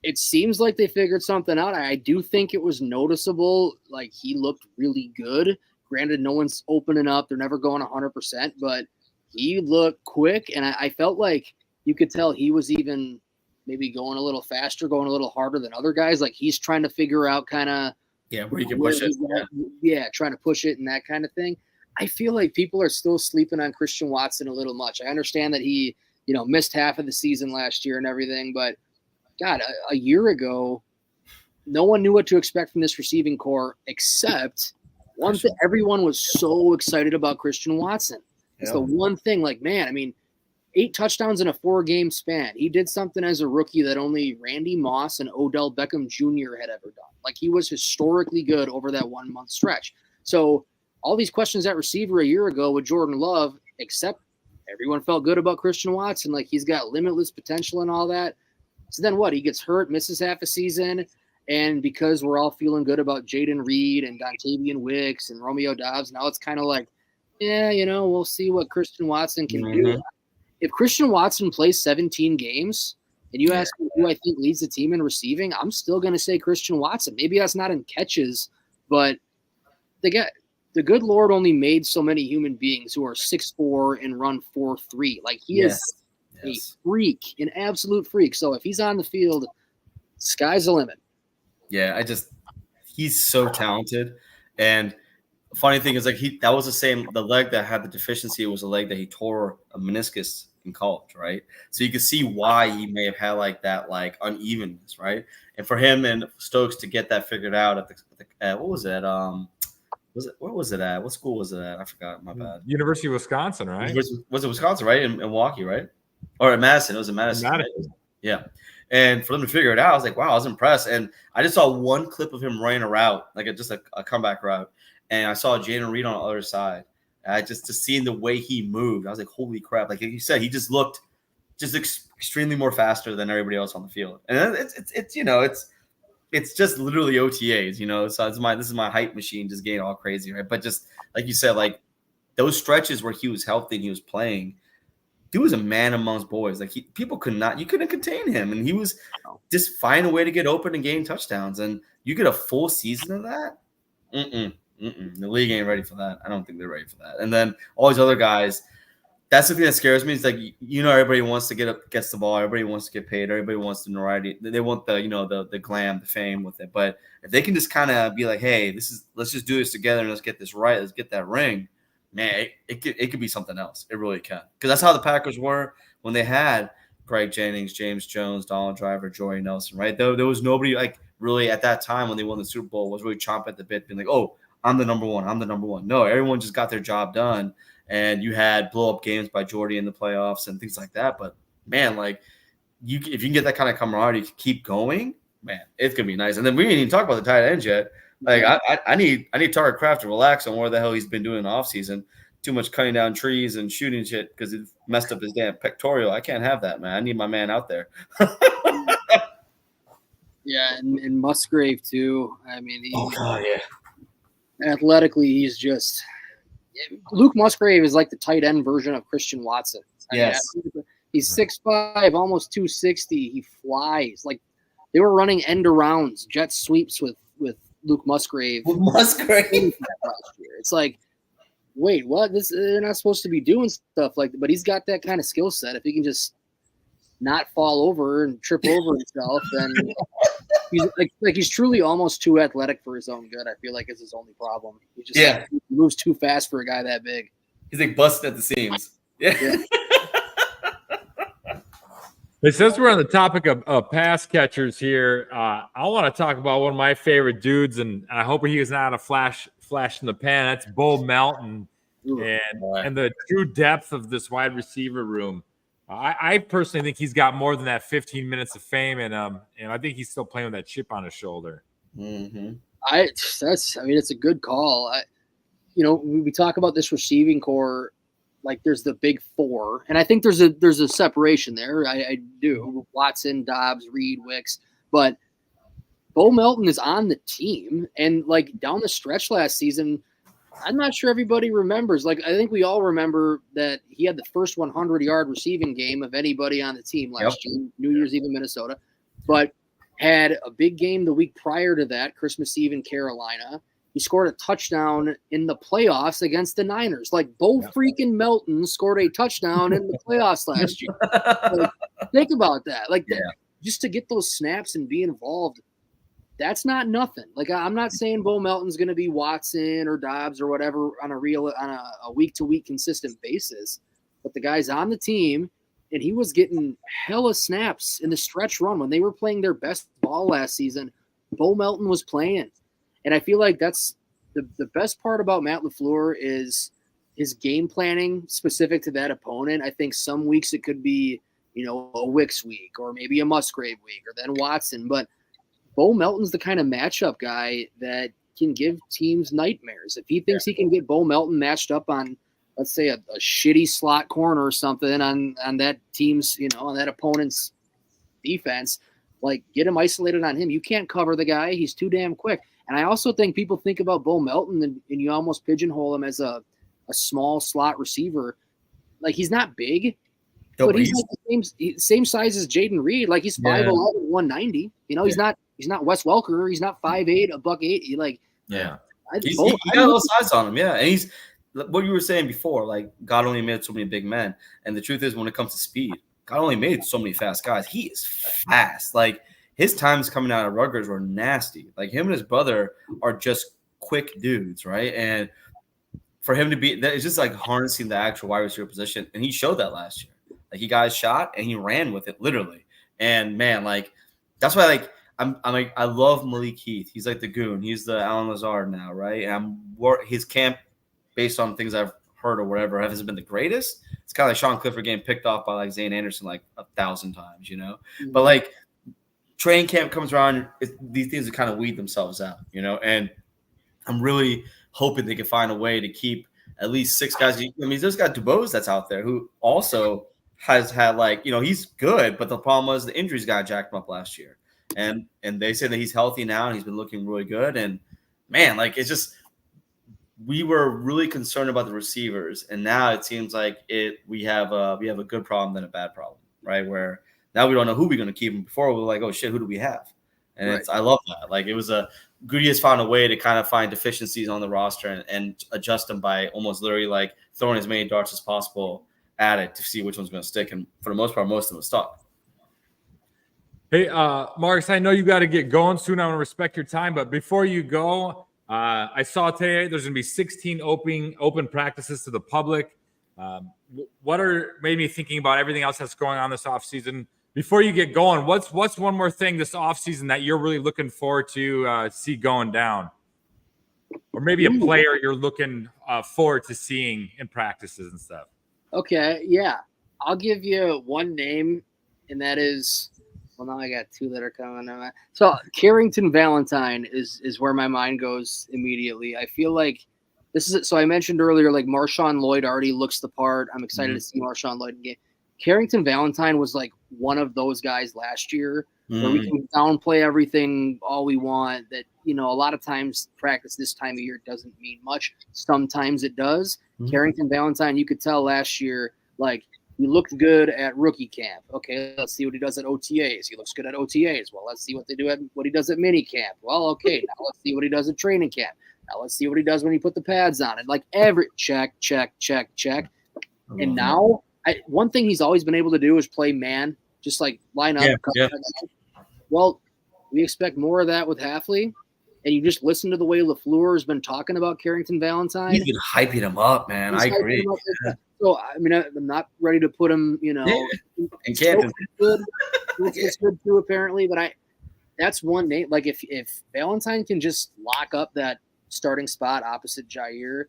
it seems like they figured something out. I do think it was noticeable. Like he looked really good. Granted, no one's opening up. They're never going 100%, but he looked quick. And I felt like you could tell he was even maybe going a little faster, going a little harder than other guys. Like he's trying to figure out kind of Yeah, where you can push it. Trying to push it and that kind of thing. I feel like people are still sleeping on Christian Watson a little much. I understand that he, missed half of the season last year and everything, but God, a year ago, no one knew what to expect from this receiving core except one thing. Everyone was so excited about Christian Watson. It's the one thing, 8 touchdowns in a 4-game span. He did something as a rookie that only Randy Moss and Odell Beckham Jr. had ever done. He was historically good over that 1-month stretch. So all these questions at receiver a year ago with Jordan Love, except everyone felt good about Christian Watson. He's got limitless potential and all that. So then what? He gets hurt, misses half a season. And because we're all feeling good about Jaden Reed and Dontavian Wicks and Romeo Doubs, now it's kind of we'll see what Christian Watson can do. If Christian Watson plays 17 games and you ask me who I think leads the team in receiving, I'm still going to say Christian Watson. Maybe that's not in catches, but the good Lord only made so many human beings who are 6'4" and run 4.3. He is a freak, an absolute freak. So if he's on the field, sky's the limit. Yeah, he's so talented. And funny thing is, that was the leg that had the deficiency was a leg that he tore a meniscus in college, right? So you can see why he may have had that unevenness, right? And for him and Stokes to get that figured out at what was it? Where was it at? What school was it at? I forgot. My bad. University of Wisconsin, right? Was it Wisconsin, right? In Milwaukee, right? Or at Madison? It was in Madison. Right? Yeah. And for them to figure it out, I was like, wow, I was impressed. And I just saw one clip of him running a route, just a comeback route. And I saw Jaden Reed on the other side. And just seeing the way he moved, I was like, holy crap. Like you said, he just looked extremely more faster than everybody else on the field. And it's just literally OTAs, So this is my hype machine just getting all crazy, right? But just like you said, those stretches where he was healthy and he was playing, he was a man amongst boys. You couldn't contain him. And he was just find a way to get open and gain touchdowns. And you get a full season of that. The league ain't ready for that. I don't think they're ready for that. And then all these other guys, that's the thing that scares me. It's everybody wants to gets the ball. Everybody wants to get paid. Everybody wants the notoriety. They want the glam, the fame with it. But if they can just kind of be like, hey, let's just do this together and let's get this right. Let's get that ring. Man, it could be something else. It really can. Because that's how the Packers were when they had Greg Jennings, James Jones, Donald Driver, Jordy Nelson, right? There was nobody really at that time when they won the Super Bowl was really chomping at the bit being like, oh, I'm the number one. I'm the number one. No, everyone just got their job done. And you had blow-up games by Jordy in the playoffs and things like that. But, man, if you can get that kind of camaraderie to keep going, man, it's going to be nice. And then we didn't even talk about the tight ends yet. I need Tarek Kraft to relax on what the hell he's been doing in the offseason. Too much cutting down trees and shooting shit because it messed up his damn pectoral. I can't have that, man. I need my man out there. Yeah, and Musgrave too. I mean, athletically, he's just Luke Musgrave is like the tight end version of Christian Watson. He's 6'5", almost 260. He flies. They were running end arounds, jet sweeps with Luke Musgrave. Last year. It's wait, what? They're not supposed to be doing stuff but he's got that kind of skill set. If he can just not fall over and trip over himself, then he's truly almost too athletic for his own good. I feel like it's his only problem. He just he moves too fast for a guy that big. He's busted at the seams. Yeah. Since we're on the topic of pass catchers here, I want to talk about one of my favorite dudes, and I hope he is not a flash in the pan. That's Bo Melton, and the true depth of this wide receiver room. I personally think he's got more than that 15 minutes of fame in him, and I think he's still playing with that chip on his shoulder. Mm-hmm. It's a good call. We talk about this receiving core. There's the big four, and I think there's a separation there. I do. Watson, Dobbs, Reed, Wicks, but Bo Melton is on the team, and down the stretch last season, I'm not sure everybody remembers. I think we all remember that he had the first 100-yard receiving game of anybody on the team last year, New Year's Eve in Minnesota, but had a big game the week prior to that, Christmas Eve in Carolina. He scored a touchdown in the playoffs against the Niners. Bo freaking Melton scored a touchdown in the playoffs last year. Think about that. Just to get those snaps and be involved. that's not nothing. Like, I'm not saying Bo Melton's going to be Watson or Dobbs or whatever on a week-to-week consistent basis, but the guy's on the team, and he was getting hella snaps in the stretch run when they were playing their best ball last season. Bo Melton was playing, and I feel like that's the best part about Matt LaFleur is his game planning specific to that opponent. I think some weeks it could be, a Wicks week or maybe a Musgrave week or then Watson. But Bo Melton's the kind of matchup guy that can give teams nightmares. If he thinks he can get Bo Melton matched up on, let's say, a shitty slot corner or something on that team's, on that opponent's defense, like, get him isolated on him. You can't cover the guy. He's too damn quick. And I also think people think about Bo Melton and you almost pigeonhole him as a small slot receiver. Like, he's not big, but he's like the same size as Jaden Reed. Like, he's 5'11", 190. He's not Wes Welker. He's not 5'8", $180. He got a little size on him. Yeah, and he's what you were saying before. Like, God only made so many big men, and the truth is, when it comes to speed, God only made so many fast guys. He is fast. Like, his times coming out of Rutgers were nasty. Like, him and his brother are just quick dudes, right? And for him to be, it's just like harnessing the actual wide receiver position, and he showed that last year. Like, he got his shot and he ran with it literally. And man, like, that's why, like, I'm like, I love Malik Heath. He's like the goon. He's the Alan Lazard now, right? And his camp, based on things I've heard or whatever, hasn't been the greatest. It's kind of like Sean Clifford getting picked off by like Zane Anderson like 1,000 times, Mm-hmm. But like, training camp comes around, these things kind of weed themselves out, And I'm really hoping they can find a way to keep at least 6 guys. I mean, there's got Dubose that's out there who also has had, like, he's good, but the problem was the injuries got jacked him up last year. And they say that he's healthy now and he's been looking really good. And man, like, it's just, we were really concerned about the receivers, and now it seems like we have a good problem than a bad problem, right? Where now we don't know who we're going to keep. And before we were like, oh shit, who do we have? And right. I love that. Like, it was Goody has found a way to kind of find deficiencies on the roster and adjust them by almost literally like throwing as many darts as possible at it to see which one's going to stick. And for the most part, most of them stuck. Hey, Marques, I know you got to get going soon. I want to respect your time, but before you go, I saw today there's going to be 16 open practices to the public. What are made me thinking about everything else that's going on this offseason? Before you get going, what's one more thing this offseason that you're really looking forward to see going down? Or maybe a player you're looking forward to seeing in practices and stuff. Okay, yeah. I'll give you one name, and that is, well, now I got 2 that are coming on. So Carrington Valentine is where my mind goes immediately. I feel like this is it. So I mentioned earlier, like, Marshawn Lloyd already looks the part. I'm excited to see Marshawn Lloyd again. Carrington Valentine was like one of those guys last year where we can downplay everything all we want. That, a lot of times practice this time of year doesn't mean much. Sometimes it does. Carrington Valentine, you could tell last year, like, he looked good at rookie camp. Okay, let's see what he does at OTAs. He looks good at OTAs. Well, let's see what he does at mini camp. Well, okay, now let's see what he does at training camp. Now let's see what he does when he put the pads on. And like, every check. And now, one thing he's always been able to do is play man, just like line up. Yeah. Well, we expect more of that with Hafley. And you just listen to the way LaFleur has been talking about Carrington Valentine. He's been hyping him up, man. I agree. So, I mean, I'm not ready to put him, in camp. It's good too, apparently. But that's one name. Like, if Valentine can just lock up that starting spot opposite Jair,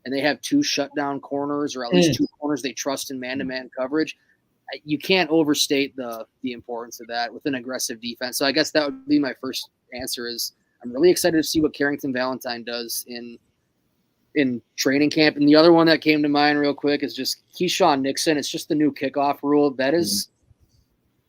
and they have 2 shutdown corners, or at least 2 corners they trust in man-to-man coverage, you can't overstate the importance of that with an aggressive defense. So I guess that would be my first answer is I'm really excited to see what Carrington Valentine does in training camp. And the other one that came to mind real quick is just Keyshawn Nixon. It's just the new kickoff rule. That is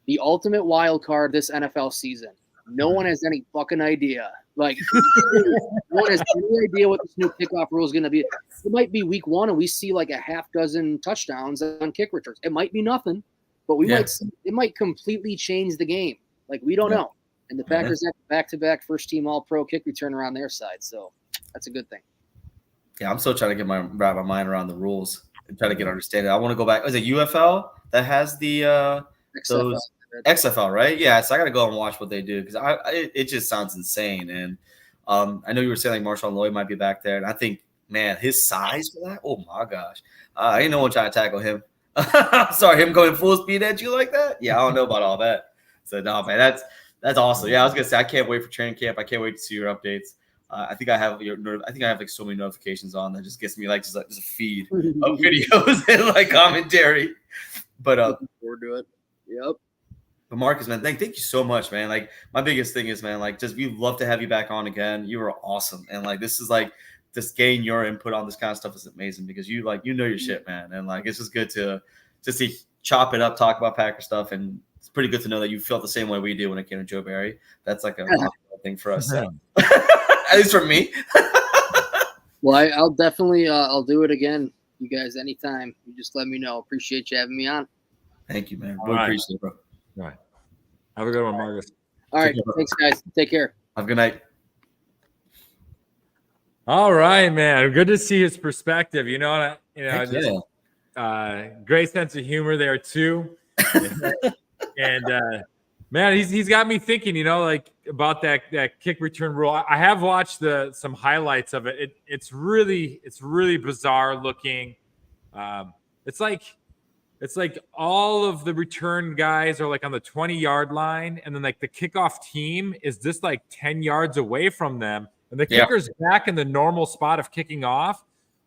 the ultimate wild card this NFL season. No one has any fucking idea. Like, no one has any idea what this new kickoff rule is going to be. It might be week 1 and we see like a half dozen touchdowns on kick returns. It might be nothing, but might see, it might completely change the game. Like, we don't know. And the Packers have back-to-back first-team All-Pro kick returner on their side, so that's a good thing. Yeah, I'm still trying to wrap my mind around the rules and try to get understanding. I want to go back. Is it UFL that has the those XFL, right? Yeah, so I got to go and watch what they do because it just sounds insane. And I know you were saying like Marshawn Lloyd might be back there, and I think, man, his size for that, oh my gosh, ain't no one trying to tackle him. Sorry, him going full speed at you like that? Yeah, I don't know about all that. So no, man, that's awesome. Yeah, I was gonna say I can't wait for training camp. I can't wait to see your updates. I think I have like so many notifications on that just gets me like just a feed of videos and like commentary. But looking forward to it. Yep. But Marques, man, thank you so much, man. Like my biggest thing is, man, like just we'd love to have you back on again. You were awesome, and like this is like just getting your input on this kind of stuff is amazing because you know your shit, man, and like it's just good to chop it up, talk about Packer stuff, and it's pretty good to know that you felt the same way we do when it came to Joe Barry. That's like a thing for us, so. At least for me. Well, I'll definitely I'll do it again. You guys, anytime. You just let me know. Appreciate you having me on. Thank you, man. Really appreciate it, bro. All right. Have a good one, Marques. All right. Thanks, guys. Take care. Have a good night. All right, man. Good to see his perspective. Great sense of humor there too. And man, he's got me thinking, like about that kick return rule. I have watched some highlights of it. It's really bizarre looking. It's like all of the return guys are like on the 20-yard line, and then like the kickoff team is just like 10 yards away from them, and the kicker's back in the normal spot of kicking off,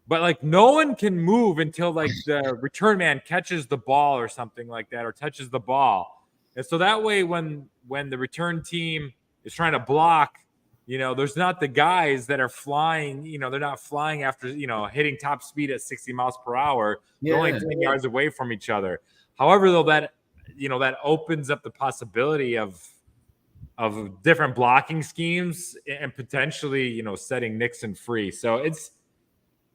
but like no one can move until like the return man catches the ball or something like that, or touches the ball. And so that way, when the return team is trying to block, there's not the guys that are flying, they're not flying after, hitting top speed at 60 miles per hour. They're only 10 yards away from each other. However, though, that opens up the possibility of different blocking schemes and potentially, setting Nixon free. So it's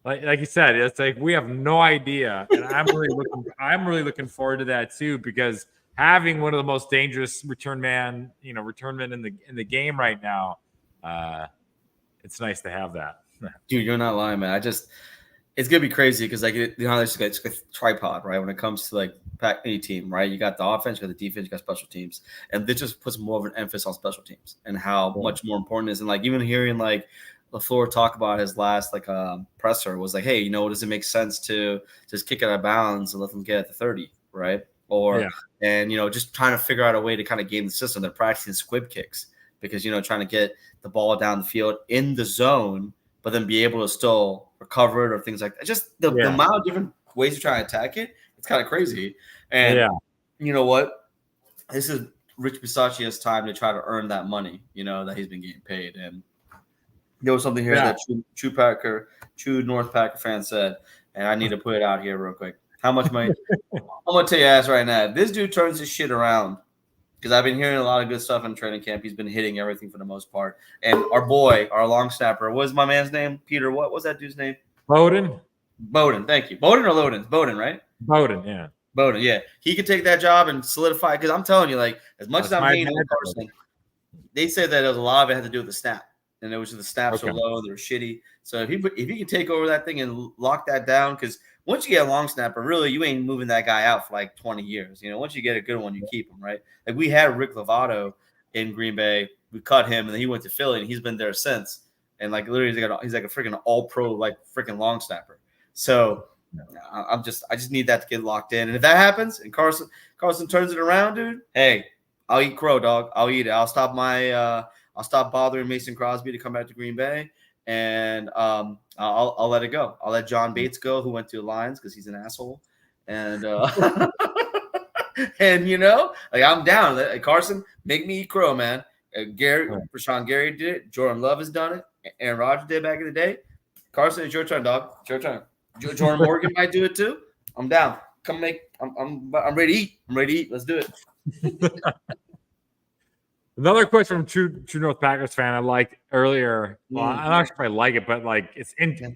like you said, it's like we have no idea. And I'm really looking forward to that too, because having one of the most dangerous returnmen in the game right now, it's nice to have that. Dude, you're not lying, man. It's gonna be crazy because like there's like a tripod, right? When it comes to like any team, right? You got the offense, you got the defense, you got special teams, and this just puts more of an emphasis on special teams and how much more important it is. And like even hearing like LaFleur talk about his last like presser was like, hey, does it make sense to just kick it out of bounds and let them get at the 30, right? And just trying to figure out a way to kind of game the system. They're practicing squib kicks because trying to get the ball down the field in the zone, but then be able to still recover it or things like that. Just the amount of different ways to try and attack it, it's kind of crazy. And you know what? This is Rich Bisaccia's time to try to earn that money, that he's been getting paid. And there was something here that true North Packer fan said, and I need to put it out here real quick. How much money? I'm going to tell you ass right now. This dude turns his shit around. Because I've been hearing a lot of good stuff in training camp. He's been hitting everything for the most part. And our boy, our long snapper, what is my man's name? Peter, what was that dude's name? Bowden, thank you. Bowden or Loden? Bowden, right? Bowden, yeah. Bowden, yeah. He could take that job and solidify. Because I'm telling you, like, as much as I'm hating on Carson, they said that a lot of it had to do with the snap. And it was just the snaps were low, they were shitty. So if he could take over that thing and lock that down, because once you get a long snapper, really, you ain't moving that guy out for like 20 years. Once you get a good one, you keep him, right? Like we had Rick Lovato in Green Bay. We cut him, and then he went to Philly, and he's been there since. And like literally, he's like a freaking all-pro, like freaking long snapper. So I just need that to get locked in. And if that happens, and Carson turns it around, dude, hey, I'll eat crow, dog. I'll eat it. I'll stop bothering Mason Crosby to come back to Green Bay. And I'll let it go. I'll let John Bates go, who went to the Lions because he's an asshole. And and like I'm down. Carson, make me eat crow, man. Rashawn Gary did it. Jordan Love has done it. Aaron Rodgers did back in the day. Carson, it's your turn, dog. It's your turn. Jordan Morgan might do it too. I'm down. I'm ready to eat. I'm ready to eat. Let's do it. Another question from True North Packers fan I liked earlier. Well, I'm not sure if I like it, but like it's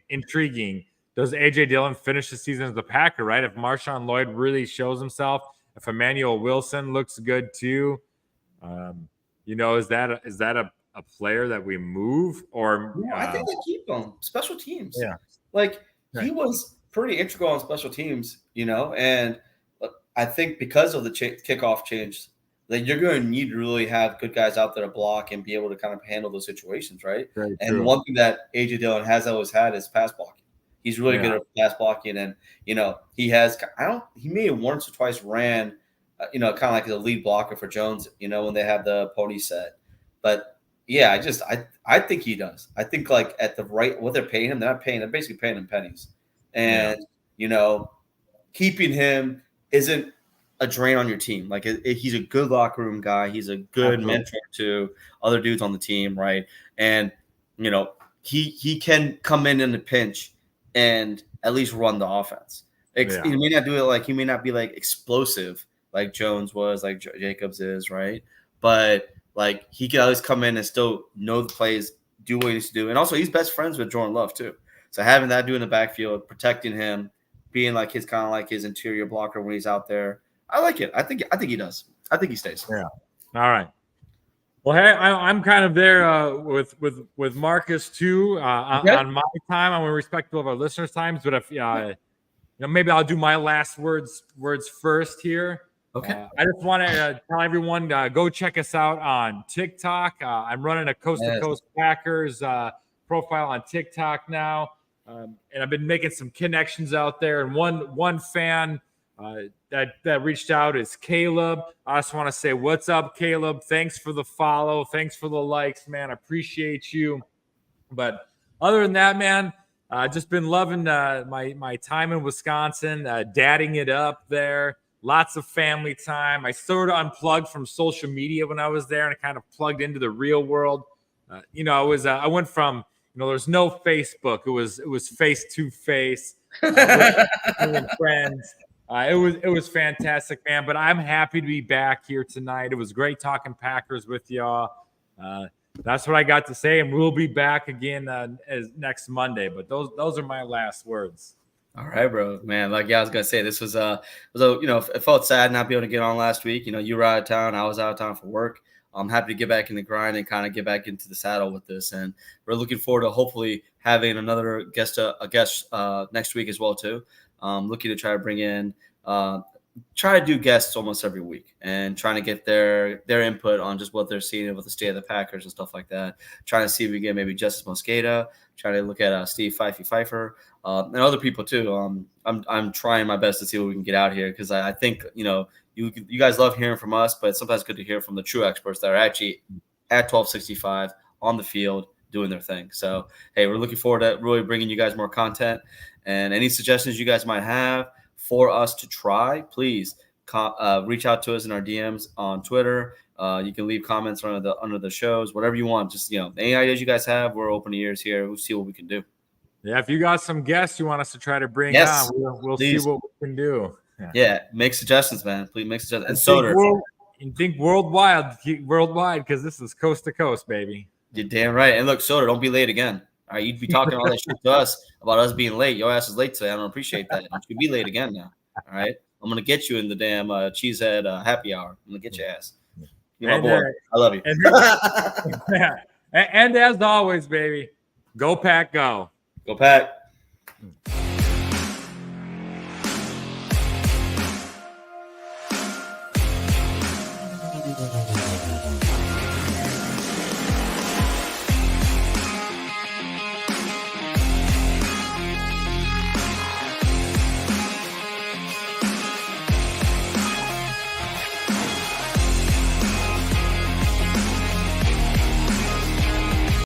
intriguing. Does A.J. Dillon finish the season as a Packer, right? If Marshawn Lloyd really shows himself, if Emmanuel Wilson looks good too, is that a player that we move or? I think they keep him. Special teams. Yeah. Like he was pretty integral on special teams, and I think because of the kickoff change, like you're going to need to really have good guys out there to block and be able to kind of handle those situations, right? Very and true. one thing that AJ Dillon has always had is pass blocking. He's really good at pass blocking, and he may have once or twice ran, kind of like the lead blocker for Jones, when they have the pony set. But yeah, I think he does. I think like at the right what they're paying him, they're basically paying him pennies, and keeping him isn't a drain on your team. Like he's a good locker room guy. He's a good mentor to other dudes on the team, right? And he can come in a pinch and at least run the offense. He may not do it he may not be like explosive like Jones was, like Jacobs is, right? But like he can always come in and still know the plays, do what he needs to do, and also he's best friends with Jordan Love too. So having that dude in the backfield, protecting him, being like his kind of like his interior blocker when he's out there. I like it. I think he does. I think he stays. Yeah. All right. Well, hey, I'm kind of there with Marcus too on my time. I'm respectful of our listeners' times, but if maybe I'll do my last words first here. Okay. I just want to tell everyone go check us out on TikTok. I'm running a Coast to Coast Packers profile on TikTok now, and I've been making some connections out there. And one fan that reached out is Caleb. I just want to say, what's up, Caleb? Thanks for the follow. Thanks for the likes, man. I appreciate you. But other than that, man, just been loving my time in Wisconsin, dadding it up there. Lots of family time. I sort of unplugged from social media when I was there and I kind of plugged into the real world. I went from, there's no Facebook. It was face to face with friends. It was fantastic, man. But I'm happy to be back here tonight. It was great talking Packers with y'all. That's what I got to say, and we'll be back again as next Monday. But those are my last words. All right, bro, man. I was gonna say, this was it felt sad not being able to get on last week. You were out of town, I was out of town for work. I'm happy to get back in the grind and kind of get back into the saddle with this, and we're looking forward to hopefully having another guest next week as well too. Looking to try to bring in, try to do guests almost every week and trying to get their input on just what they're seeing with the state of the Packers and stuff like that. Trying to see if we get maybe Justice Mosqueda, trying to look at Steve Pfeiffer, and other people too. I'm trying my best to see what we can get out here, because I think you guys love hearing from us, but it's sometimes good to hear from the true experts that are actually at 1265 on the field doing their thing. So hey, we're looking forward to really bringing you guys more content, and any suggestions you guys might have for us to try, please reach out to us in our DMs on Twitter. You can leave comments under the shows, whatever you want. Just any ideas you guys have, we're open ears here. We'll see what we can do. Yeah, if you got some guests you want us to try to bring on, we'll see what we can do. Yeah, make suggestions, man. Please make suggestions. And Soder, think worldwide, because this is coast to coast, baby. You're damn right. And look, Soder, don't be late again. All right, you'd be talking all that shit to us about us being late. Your ass is late today. I don't appreciate that. You should be late again now. All right, I'm gonna get you in the damn Cheesehead happy hour. I'm gonna get your ass. You're my boy. I love you. And as always, baby, go Pack, go. Go Pack.